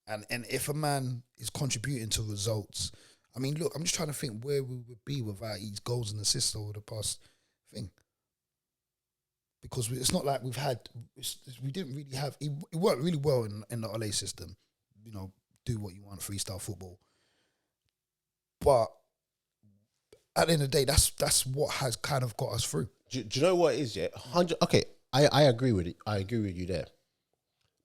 And if a man is contributing to results, I mean, look, I'm just trying to think where we would be without his goals and assists over the past thing. Because it's not like we didn't really have. He worked really well in the Ole system. You know, do what you want, freestyle football. But at the end of the day, that's what has kind of got us through. Do you know what it is? Yeah, 100. Okay, I agree with it. I agree with you there.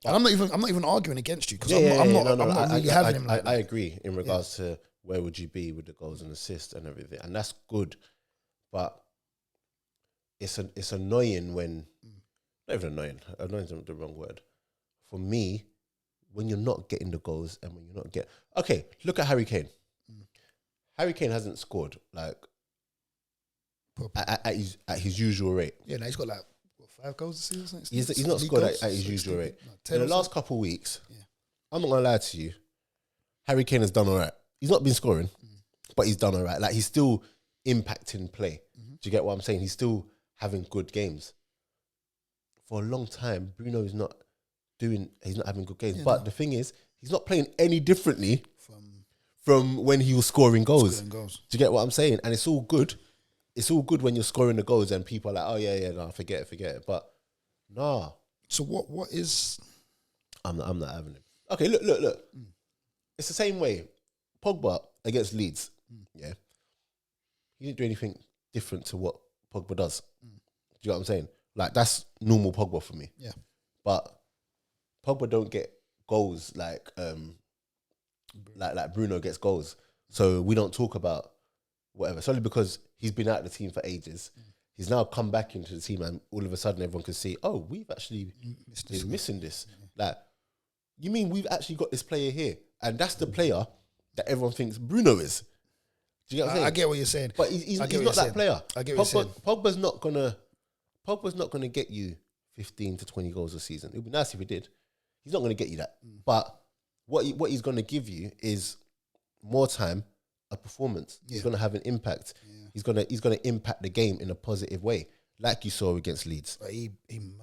And I'm not even arguing against you because I'm not really having him like that. I agree in regards to where would you be with the goals and assists and everything, and that's good. But it's annoying when not even annoying. Annoying is the wrong word for me. When you're not getting the goals and when you're not look at Harry Kane. Harry Kane hasn't scored like at his usual rate. Yeah, now he's got like 5 goals a season. He's not scored at his usual rate. In the last couple of weeks, I'm not gonna lie to you, Harry Kane has done all right. He's not been scoring, but he's done all right. Like he's still impacting play. Do you get what I'm saying? He's still having good games. For a long time, Bruno is not having good games. But the thing is, he's not playing any differently from when he was scoring goals. Do you get what I'm saying? And it's all good. It's all good when you're scoring the goals and people are like, oh yeah, no, forget it. But nah. So what is? I'm not having him. Okay, look. It's the same way. Pogba against Leeds. Yeah. He didn't do anything different to what Pogba does. Do you know what I'm saying? Like that's normal Pogba for me. Yeah. But Pogba don't get goals like Bruno gets goals. So we don't talk about whatever. It's only because he's been out of the team for ages. He's now come back into the team and all of a sudden everyone can see, oh, we've actually been missing this. Like, you mean we've actually got this player here? And that's the player that everyone thinks Bruno is. Do you get what I'm saying? I get what you're saying. But he's not that player. I get what you're saying. Pogba's not gonna get you 15 to 20 goals a season. It'd be nice if he did. He's not gonna get you that. But what he's gonna give you is more time, a performance. He's gonna have an impact. He's gonna impact the game in a positive way, like you saw against Leeds. But he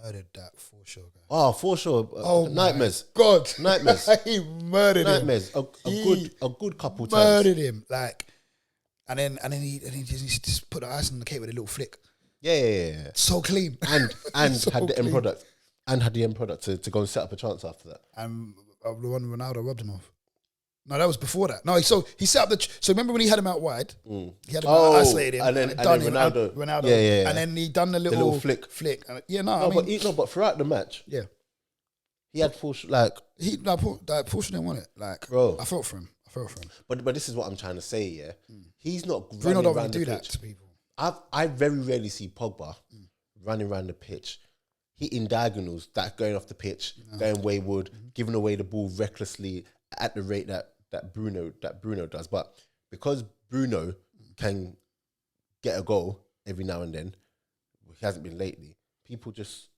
murdered that for sure, guy. Oh, for sure. Nightmares. God, nightmares. He murdered nightmares. him. A good couple times. Murdered times. him. Like, and then he just put the ice on the cake with a little flick. Yeah. So clean. And so had the end product. And had the end product to go and set up a chance after that. And the one Ronaldo rubbed him off. No, that was before that. No, so he set up so remember when he had him out wide? He had him isolated him, and then Ronaldo. Yeah. And then he done the little flick. And, I mean, but throughout the match, he had Paul didn't want it. Like, bro, I felt for him. But this is what I'm trying to say. Yeah, he's not. Bruno don't really do that to people. I very rarely see Pogba running around the pitch, hitting diagonals, that going off the pitch, going wayward, giving away the ball recklessly at the rate that Bruno does. But because Bruno can get a goal every now and then, he hasn't been lately. People just,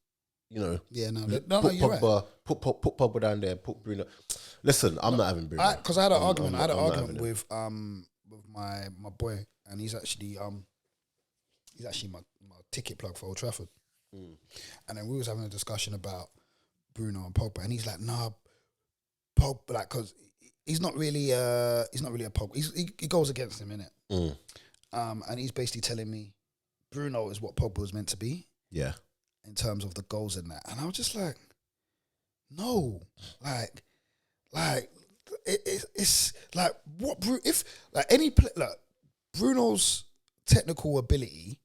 you're Pogba, right. Put Pogba down there, put Bruno. Listen, I'm not having Bruno. Because I had an argument with my boy, and he's actually my ticket plug for Old Trafford. And then we was having a discussion about Bruno and Pogba, and he's like, "Nah, Pogba, like, because he's not really a Pogba. He goes against him, innit?" And he's basically telling me Bruno is what Pogba was meant to be. Yeah. In terms of the goals and that, and I was just like, no, it's like what if like any Bruno's technical ability,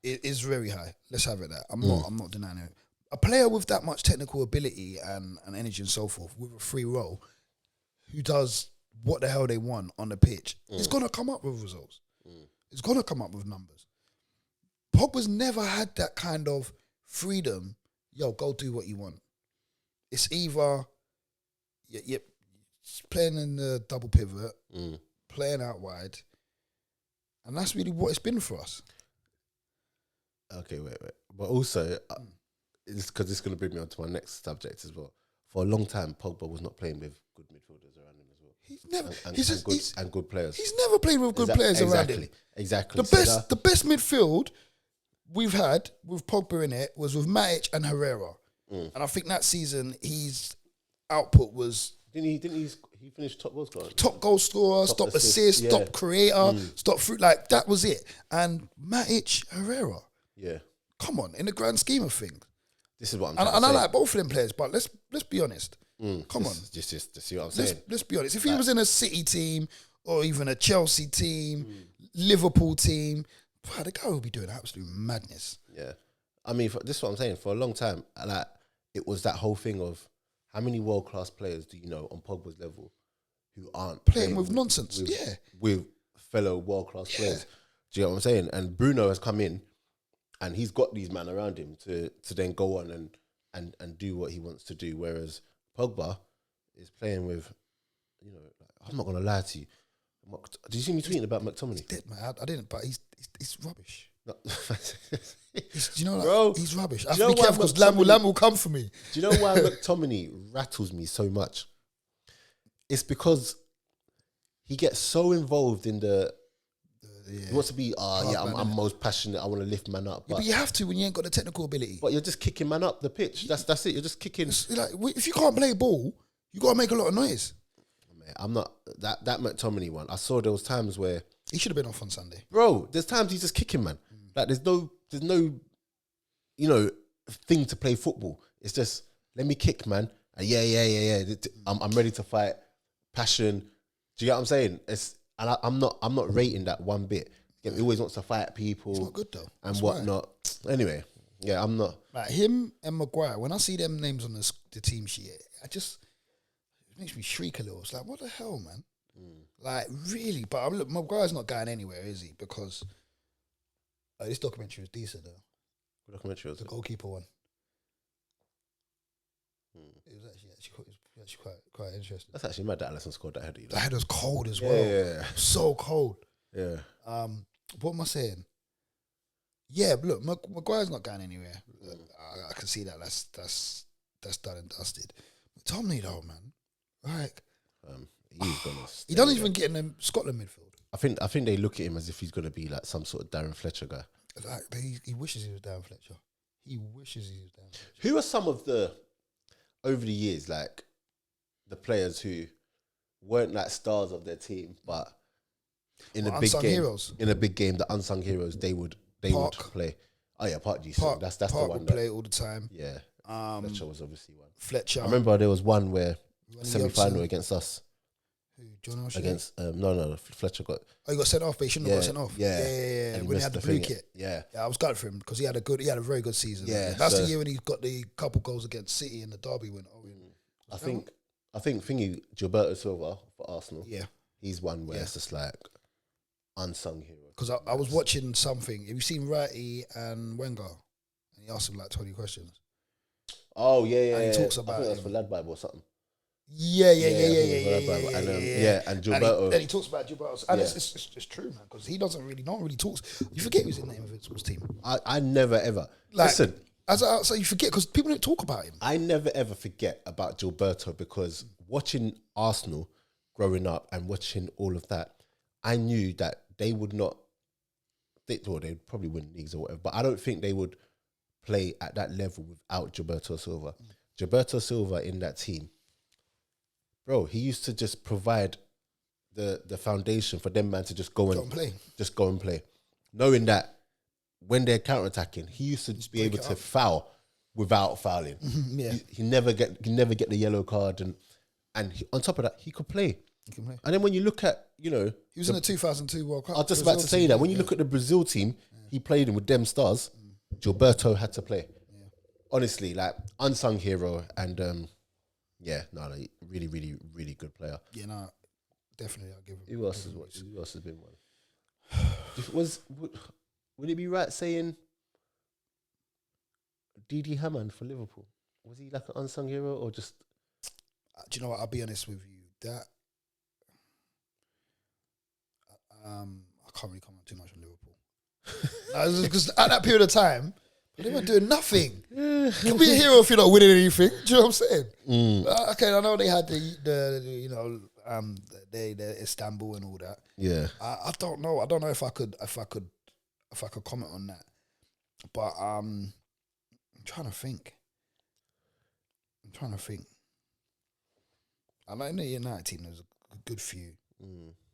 is very high. Let's have it that. I'm not denying it. A player with that much technical ability and energy and so forth, with a free role, who does what the hell they want on the pitch, is gonna come up with results. It's gonna come up with numbers. Pogba's never had that kind of freedom. Yo, go do what you want. It's either you're playing in the double pivot, playing out wide, and that's really what it's been for us. Okay, wait. But also, it's because it's going to bring me on to my next subject as well. For a long time, Pogba was not playing with good midfielders around him as well. He's never and good players. He's never played with good players around him. Exactly. The best midfield we've had with Pogba in it was with Matic and Herrera, and I think that season his output was he finished top goal scorer, top goal scorer, top assist, top creator, top fruit, like that was it. And Matic, Herrera, come on, in the grand scheme of things, this is what I'm trying to say. And I like both of them players, but let's be honest. Come on, just to see what I'm saying. Let's be honest. If he was in a City team or even a Chelsea team, Liverpool team, the guy would be doing absolute madness. Yeah, I mean, this is what I'm saying. For a long time, like it was that whole thing of how many world class players do you know on Pogba's level who aren't playing with nonsense? With fellow world class players. Do you know what I'm saying? And Bruno has come in, and he's got these men around him to then go on and do what he wants to do. Whereas Pogba is playing with, I'm not gonna lie to you. Did you see me tweeting about McTominay? He's dead, man. I didn't, but he's rubbish. No. Bro, he's rubbish. I have to be careful because Lam will come for me. Do you know why McTominay rattles me so much? It's because he gets so involved in he wants to be, I'm most passionate, I want to lift man up. But you have to when you ain't got the technical ability. But you're just kicking man up the pitch. That's it. You're just kicking. Like, if you can't play ball, you got to make a lot of noise. I'm not that McTominay one. I saw there was times where he should have been off on Sunday, bro. There's times he's just kicking, man. Like there's no, thing to play football. It's just let me kick, man. Yeah. I'm ready to fight. Passion. Do you get what I'm saying? I'm not rating that one bit. He always wants to fight people. It's not good though, and whatnot. Right. Anyway, I'm not like him and Maguire. When I see them names on the team sheet, it makes me shriek a little. It's like, what the hell, man? Like, really? But look, Maguire's not going anywhere, is he? Because this documentary was decent, though. What documentary was it? The Goalkeeper one. It was actually quite interesting. That's actually mad that Alisson scored that header. The header was cold as well. Yeah. So cold. Yeah. What am I saying? Yeah, but look, Maguire's not going anywhere. I can see that. That's done and dusted. McTominay, though, man. Like, he doesn't even get in the Scotland midfield. I think they look at him as if he's going to be like some sort of Darren Fletcher guy. Like he wishes he was Darren Fletcher. Who are some of the over the years like the players who weren't like stars of their team, but in a big game, heroes. In a big game, the unsung heroes they would play. Oh yeah, Park G-Sung. That's the one. Would play all the time. Yeah. Fletcher was obviously one. Fletcher. I remember there was one where semi-final against us. Who, John O'Shea? Against no, Fletcher got. Oh, he got sent off, but he shouldn't have got sent off. Yeah. When he had the blue kit. Yeah, I was glad for him because he had a very good season. Yeah, that's the year when he got the couple goals against City in the derby win. I think thingy Gilberto Silva for Arsenal. Yeah, he's one where it's just like unsung hero. Because I was watching something. Have you seen Ratty and Wenger? And he asked him like 20 questions. Oh yeah. And he talks about I think that's for Lad Bible or something. Yeah. And Gilberto. And he talks about Gilberto. And it's true, man, because no one really talks. You forget who's in the Invincibles team. I never ever listen. So you forget because people don't talk about him. I never ever forget about Gilberto because watching Arsenal growing up and watching all of that, I knew that they would not. They'd probably win leagues or whatever, but I don't think they would play at that level without Gilberto Silva. Gilberto Silva in that team, bro, he used to just provide the foundation for them man to just go and play, knowing that when they're counter-attacking, he used to just be able to foul without fouling. He never get the yellow card, and on top of that, he could play. And then when you look at, he was in the 2002 World Cup. I was just about to say that. When you look at the Brazil team, he played with them stars. Gilberto had to play. Honestly, like unsung hero, and really, really, really good player. Yeah, no, definitely, I'll give him. Who else has been one? Would it be right saying Didi Hamann for Liverpool? Was he like an unsung hero or just? Do you know what? I'll be honest with you. That I can't really comment too much on Liverpool because at that period of time they weren't doing nothing. You can be a hero if you're not winning anything. Do you know what I'm saying? Okay, I know they had the Istanbul and all that. Yeah, I don't know. I don't know if I could comment on that. But I'm trying to think. I know in the United team there's a good few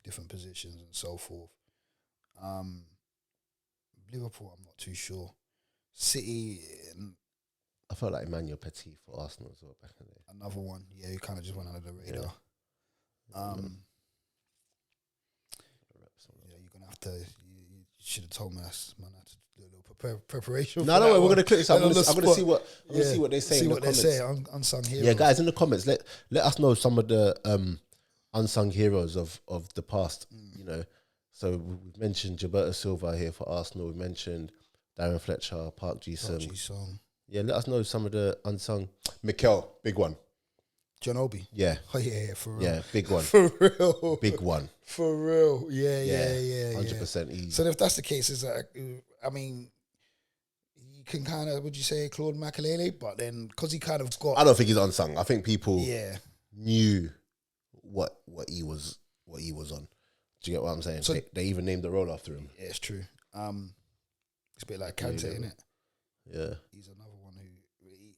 different positions and so forth. Liverpool, I'm not too sure. City, I felt like Emmanuel Petit for Arsenal as well back in the day. Another one, who kind of just went under the radar. You're gonna have to. You should have told me us, man. I had to do a little preparation. No, we're gonna click this. I'm gonna see what they say. See in what the they say. Unsung heroes. Yeah, guys, in the comments, let us know some of the unsung heroes of the past. So we've mentioned Gilberto Silva here for Arsenal. We mentioned Darren Fletcher, Park Ji-sung. Yeah, let us know some of the unsung. Mikel, big one. John Obi. Yeah. Oh yeah, for real. Yeah, big one. For real. Big one. For real. Yeah. 100% easy. So if that's the case, is that you can kind of, would you say Claude Makelele? But then because he kind of got, I don't think he's unsung. I think people knew what he was on. Do you get what I'm saying? So they even named the role after him. Yeah, it's true. It's a bit like Kante, isn't it? Yeah. He's another one who he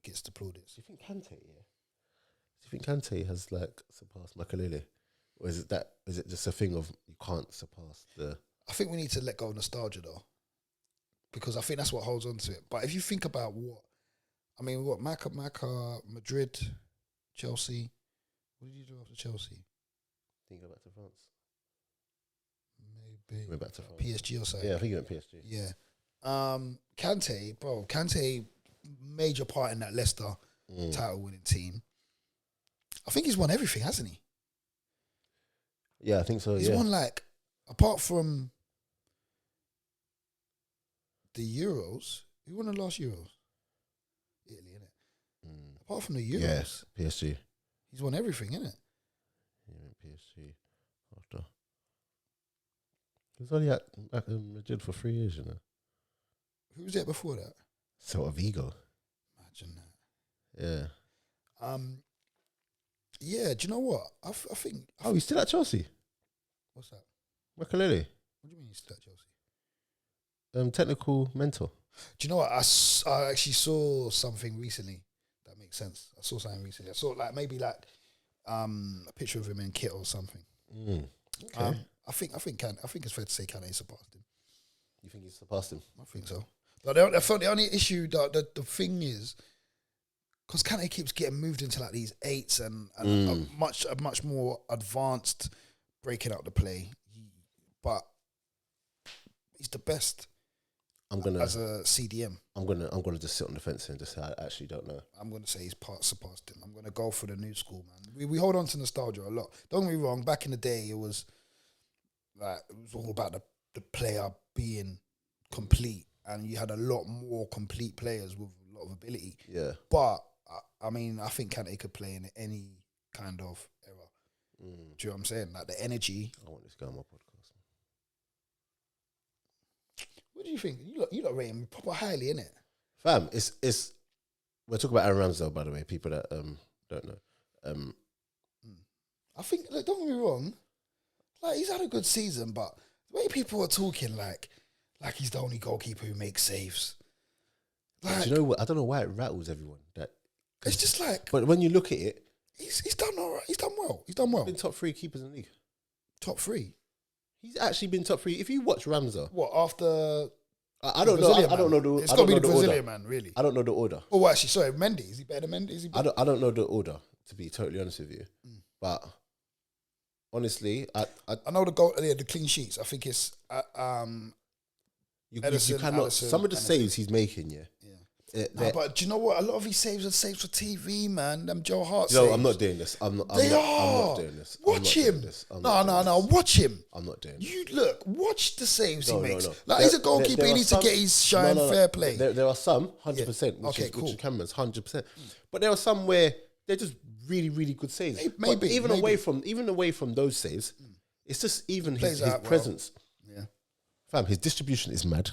gets the plaudits. Do you think Kante? Yeah. Do you think Kante has like surpassed Makelele, or is it just a thing of you can't surpass the? I think we need to let go of nostalgia though, because I think that's what holds on to it. But if you think about Madrid, Chelsea, what did you do after Chelsea? Think go back to France. Maybe went back to France. PSG or something. Yeah, I think he went PSG. Yeah. Kante, major part in that Leicester title winning team. I think he's won everything, hasn't he? Yeah, I think so. He's won apart from the Euros. Who won the last Euros? Italy, innit? Apart from the Euros. Yes, PSG. He's won everything, innit? Yeah, PSG. After. He was only at Madrid for 3 years, Who was there before that? Sort of ego. Imagine that. Yeah. Yeah, do you know what? I think... he's still at Chelsea? What's that? Makelele. What do you mean he's still at Chelsea? Technical mentor. Do you know what? I actually saw something recently that makes sense. I saw something recently. I saw a picture of him in kit or something. Okay. I think it's fair to say Kante surpassed him. You think he's surpassed him? I think so. But I felt the only issue, the thing is, because Kante keeps getting moved into like these 8s and a much more advanced breaking out the play, but he's the best. As a CDM. I'm gonna just sit on the fence and just say I actually don't know. I'm gonna say he's surpassed him. I'm gonna go for the new school, man. We hold on to nostalgia a lot. Don't get me wrong. Back in the day, it was all about the player being complete, and you had a lot more complete players with a lot of ability. Yeah. But I mean, I think Kante could play in any kind of era. Do you know what I'm saying? Like the energy. I want this guy on my podcast. What do you think? You lot rate him proper highly, innit? Fam, it's. We're talking about Aaron Ramsdale, by the way. People that don't know. I think. Like, don't get me wrong. Like he's had a good season, but the way people are talking, like he's the only goalkeeper who makes saves. Like, do you know what? I don't know why it rattles everyone. That it's just like. But when you look at it, he's done all right. He's done well. He's done well. He's been top 3 keepers in the league. Top 3. He's actually been top 3. If you watch Ramsdale, what after? I don't know. I don't know the. It's got to be the Brazilian man, really. I don't know the order. Oh, actually, sorry, Mendy. Is he better than Mendy? I don't know the order, to be totally honest with you. But honestly, I know the goal. Yeah, the clean sheets. I think it's you Edison, cannot. Allison, some of the saves he's making, but do you know what? A lot of his saves are saves for TV, man. Them Joe Hart No, saves. I'm not doing this. I'm not doing this. Watch him. No. Watch him. I'm not doing. You look. Watch the saves he makes. No. Like he's a goalkeeper. He needs to get his shine. Fair play. There are some 100%, which is Cameron's 100%. But there are some where they're just really, really good saves. Maybe even away from those saves, it's just even his presence. Yeah, fam, his distribution is mad.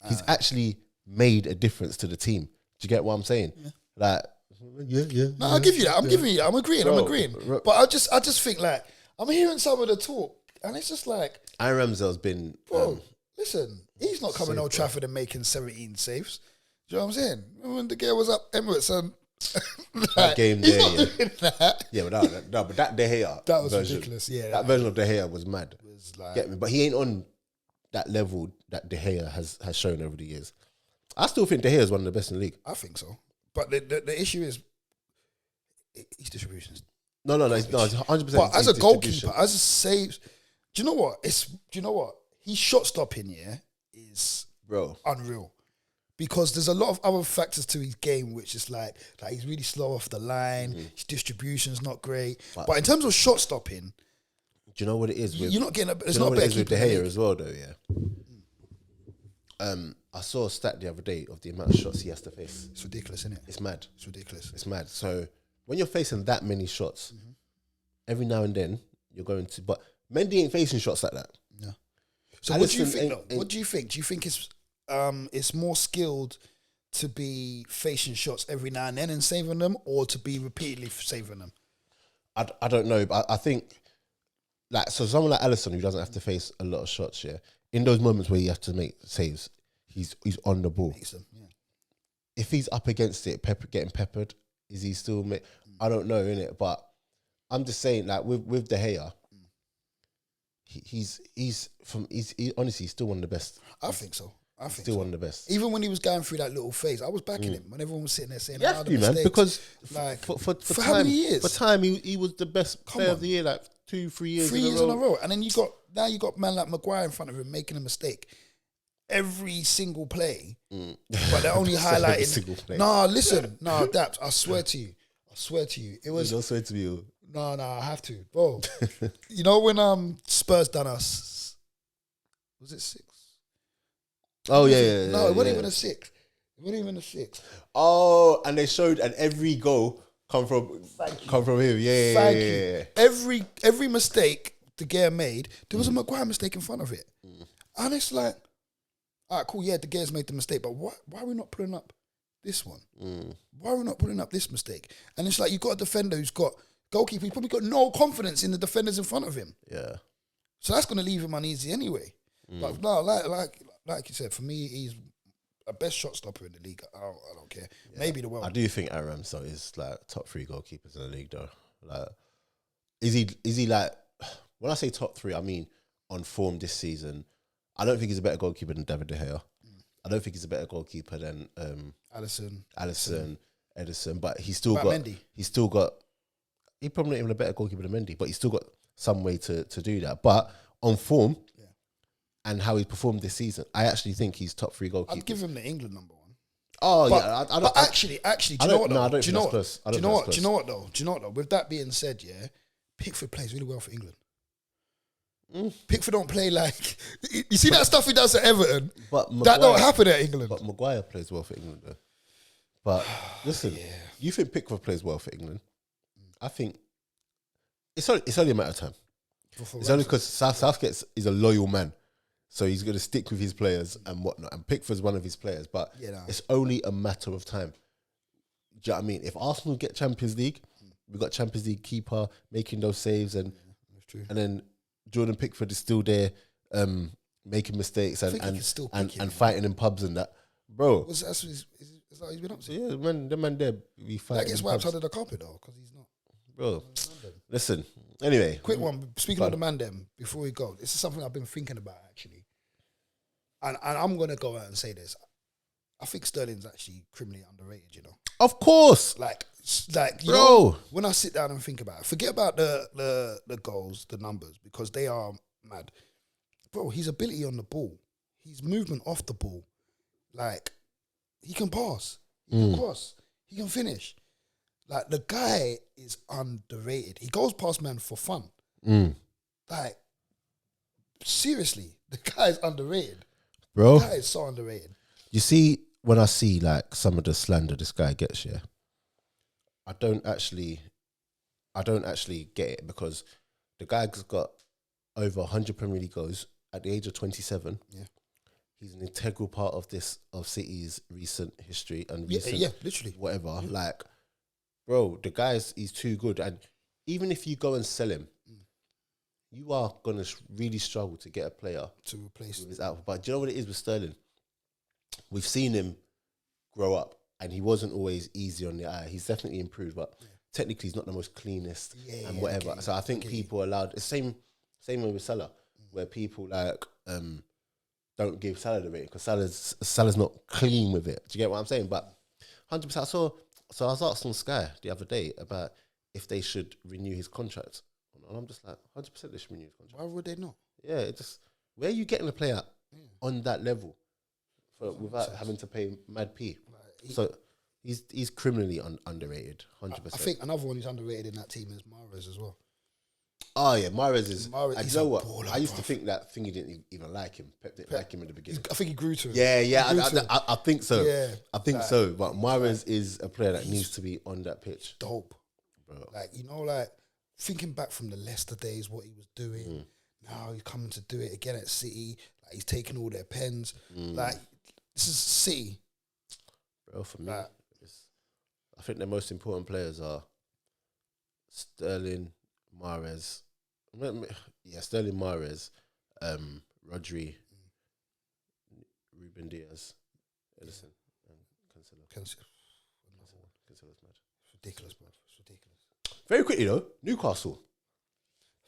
He's actually made a difference to the team. Do you get what I'm saying? Yeah. Like, No, I'll give you that. I'm giving you that. I'm agreeing. But I just think like I'm hearing some of the talk, and it's just like Aaron Ramsdale's been. Bro, listen, he's not coming Old Trafford and making 17 saves. Do you know what I'm saying? When the girl was up Emirates and that game there, he's not doing that. Yeah, but that De Gea, that was version, ridiculous. Yeah, that version of De Gea was mad. It was like, get me? But he ain't on that level that De Gea has shown over the years. I still think De Gea is one of the best in the league. I think so. But the issue is his distribution. No, it's 100%. But as a goalkeeper, as a saves, do you know what? His shot stopping, is unreal. Because there's a lot of other factors to his game, which is like he's really slow off the line. His distribution's not great. But in terms of shot stopping, do you know what it is? You're not getting. There's not a better keeper with De Gea as well, though. Yeah. I saw a stat the other day of the amount of shots he has to face. It's ridiculous, isn't it? It's mad. It's ridiculous. It's mad. So when you're facing that many shots, every now and then you're going to. But Mendy ain't facing shots like that. Yeah. So what do you think? What do you think? Do you think it's more skilled to be facing shots every now and then and saving them, or to be repeatedly saving them? I don't know, but I think so someone like Alisson who doesn't have to face a lot of shots, in those moments where he has to make saves, he's on the ball. Makes them, If he's up against it, getting peppered, is he still? I don't know, innit? But I'm just saying, like with De Gea, he's honestly still one of the best. I think so. I think still one of the best. Even when he was going through that little phase, I was backing him. When everyone was sitting there saying, "Yeah, man," because like for time, how many years? For time, he was the best player of the year, like 2-3 years. 3 years in a row, and then you got man like Maguire in front of him making a mistake every single play, but they're only highlighting. Nah, listen, Daps, I swear to you, it was. Don't swear to me. No, I have to, bro. You know when Spurs done us? Was it 6? Oh yeah. No, it wasn't even a 6. It wasn't even a 6. Oh, and they showed, and every goal come from him. Yeah. Thank you. Every mistake De Gea made, there was a Maguire mistake in front of it, and it's like, all right, cool. Yeah, De Gea's made the mistake, but why are we not putting up this one? Why are we not putting up this mistake? And it's like you got a defender who's got goalkeeper. He's probably got no confidence in the defenders in front of him. Yeah. So that's going to leave him uneasy anyway. But no, like you said, for me, he's a best shot stopper in the league. I don't care. Yeah. Maybe the world. I do think Aaron Ramsdale is like top 3 goalkeepers in the league, though. Like, is he like? When I say top 3, I mean on form this season. I don't think he's a better goalkeeper than David De Gea. I don't think he's a better goalkeeper than Allison. Edison, but he's still About got. Mendy? He's still got. He's probably not even a better goalkeeper than Mendy, but he's still got some way to do that. But on form and how he performed this season, I actually think he's top 3 goalkeepers. I'd give him the England number 1. Oh But, yeah, but actually, do you know what? No, I Though? don't Do you think know that's what? close. I Do you don't know think what? Do you know what though? Do you know what though? With that being said, yeah, Pickford plays really well for England. Pickford don't play like you see that stuff he does at Everton. But That don't happen at England. But Maguire plays well for England, though. But listen, you think Pickford plays well for England? I think it's only a matter of time. It's only because Southgate is a loyal man, so he's going to stick with his players and whatnot. And Pickford's one of his players, but it's only a matter of time. Do you know what I mean? If Arsenal get Champions League, we've got Champions League keeper making those saves, and then Jordan Pickford is still there, making mistakes and fighting in pubs and that, bro. Is that what he's been up to? Yeah, the man there be fighting. That gets wiped under the carpet though, because he's not. Bro, listen. Anyway, quick one. Speaking of the man, them before we go, this is something I've been thinking about actually, and I'm gonna go out and say this. I think Sterling's actually criminally underrated. You know, of course. Like you bro. know, when I sit down and think about it, forget about the goals, the numbers, because they are mad. Bro, his ability on the ball, his movement off the ball, like he can pass, he can cross, he can finish. Like the guy is underrated. He goes past man for fun. Like seriously, the guy is underrated, bro. The guy is so underrated. You see, when I see like some of the slander this guy gets, yeah, I don't actually get it, because the guy's got over 100 Premier League goals at the age of 27. Yeah, he's an integral part of City's recent history and recent literally whatever. Like, bro, the he's too good, and even if you go and sell him, you are gonna really struggle to get a player to replace with his output. But do you know what it is with Sterling? We've seen him grow up, and he wasn't always easy on the eye. He's definitely improved, but technically he's not the most cleanest and whatever. So I think people allowed the same way with Salah, where people like don't give Salah the rating because Salah's not clean with it. Do you get what I'm saying? But 100%. So I was asked on Sky the other day about if they should renew his contract, and I'm just like 100% they should renew his contract. Why would they not? Yeah, it just where are you getting a player on that level without having to pay mad P? So he's criminally underrated, 100%. I think another one who's underrated in that team is Mahrez as well. Oh yeah, Mahrez is. Mahrez, you know what? I used to think that Thingy didn't even like him. Pep didn't like him in the beginning. I think he grew to him. I think so. Yeah, I think so. But Mahrez is a player that needs to be on that pitch. Dope, bro. Like like thinking back from the Leicester days, what he was doing. Now he's coming to do it again at City. Like he's taking all their pens. Like this is City. Bro, for me, I think the most important players are Sterling, Mahrez. Yeah, Sterling, Mahrez, Rodri, Ruben Diaz, Edison, and Cancelo. Cancelo's mad. It's ridiculous, bro. It's ridiculous. Very quickly though, Newcastle.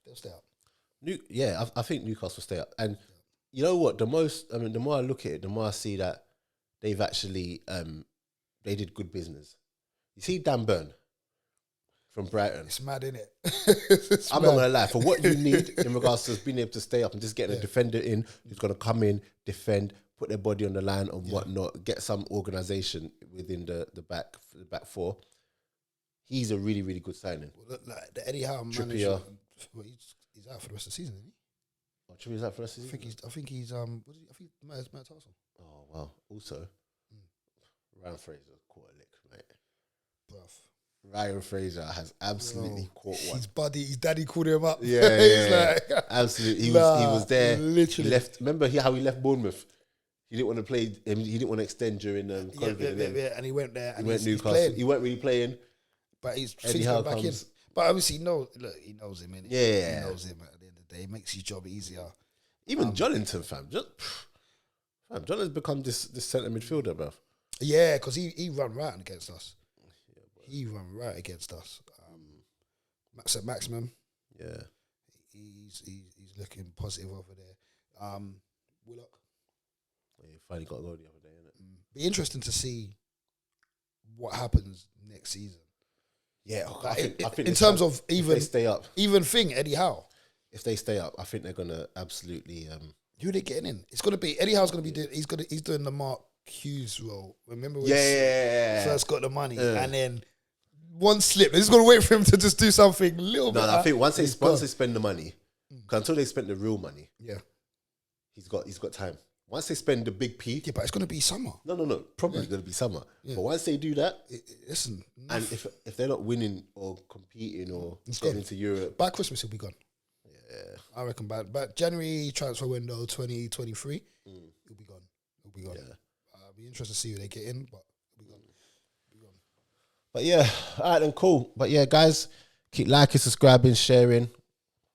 They'll stay up. I think Newcastle stay up. And you know what? The more I look at it, the more I see that they've actually they did good business. You see Dan Burn from Brighton. It's mad, innit? I'm not gonna lie, for what you need in regards to being able to stay up and just getting a defender in who's gonna come in, defend, put their body on the line and whatnot, get some organisation within the back four. He's a really, really good signing. Well, like the Eddie Howe manager, he's out for the rest of the season, isn't he? Oh, Trippier's out for the rest of the season? I think he's Matt Tarsel. Oh wow. Also, Ryan Fraser caught a lick, mate. Bruv. Ryan Fraser has absolutely caught one. His daddy called him up. Yeah. Like, absolutely. He was there. Literally. He left. Remember how he left Bournemouth? He didn't want to play. He didn't want to extend during COVID. And he went there. And he went Newcastle. He weren't really playing. But he's thinking back in. But obviously, he knows him. Innit? Yeah. He knows him at the end of the day. It makes his job easier. Even Jolinton, fam. John has become this centre midfielder, bro. Yeah, because he run right against us. He run right against us. Maximum. Yeah. He's looking positive over there. Willock. Yeah, he finally got a goal the other day, innit? Be interesting to see what happens next season. Yeah, Like, I think in terms of if they stay up, Eddie Howe. if they stay up, I think they're gonna absolutely. Who are they getting in? It's gonna be Eddie Howe's gonna be doing. He's doing the Mark Hughes role. Remember when he first got the money and then one slip. They're just gonna wait for him to just do something a little bit. No, I think once they spend the money, 'cause until they spend the real money, he's got time. Once they spend the big P, but it's gonna be summer. No, probably gonna be summer. But once they do that, listen, and if they're not winning or competing or getting into Europe, by Christmas he'll be gone. Yeah, I reckon by January transfer window 2023, he'll be gone. Yeah. I'll be interested to see who they get in, but he'll be gone. But yeah, all right then, cool. But yeah, guys, keep liking, subscribing, sharing.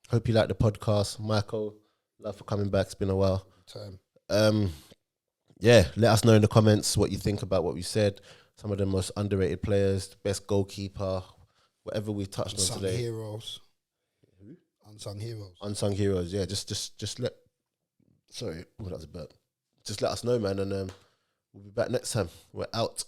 Hope you like the podcast. Michael, love for coming back. It's been a while. Yeah, let us know in the comments what you think about what we said. Some of the most underrated players, the best goalkeeper, whatever we touched on today. Unsung heroes. Yeah, just let. Sorry, that was a burp. Just let us know, man, and we'll be back next time. We're out.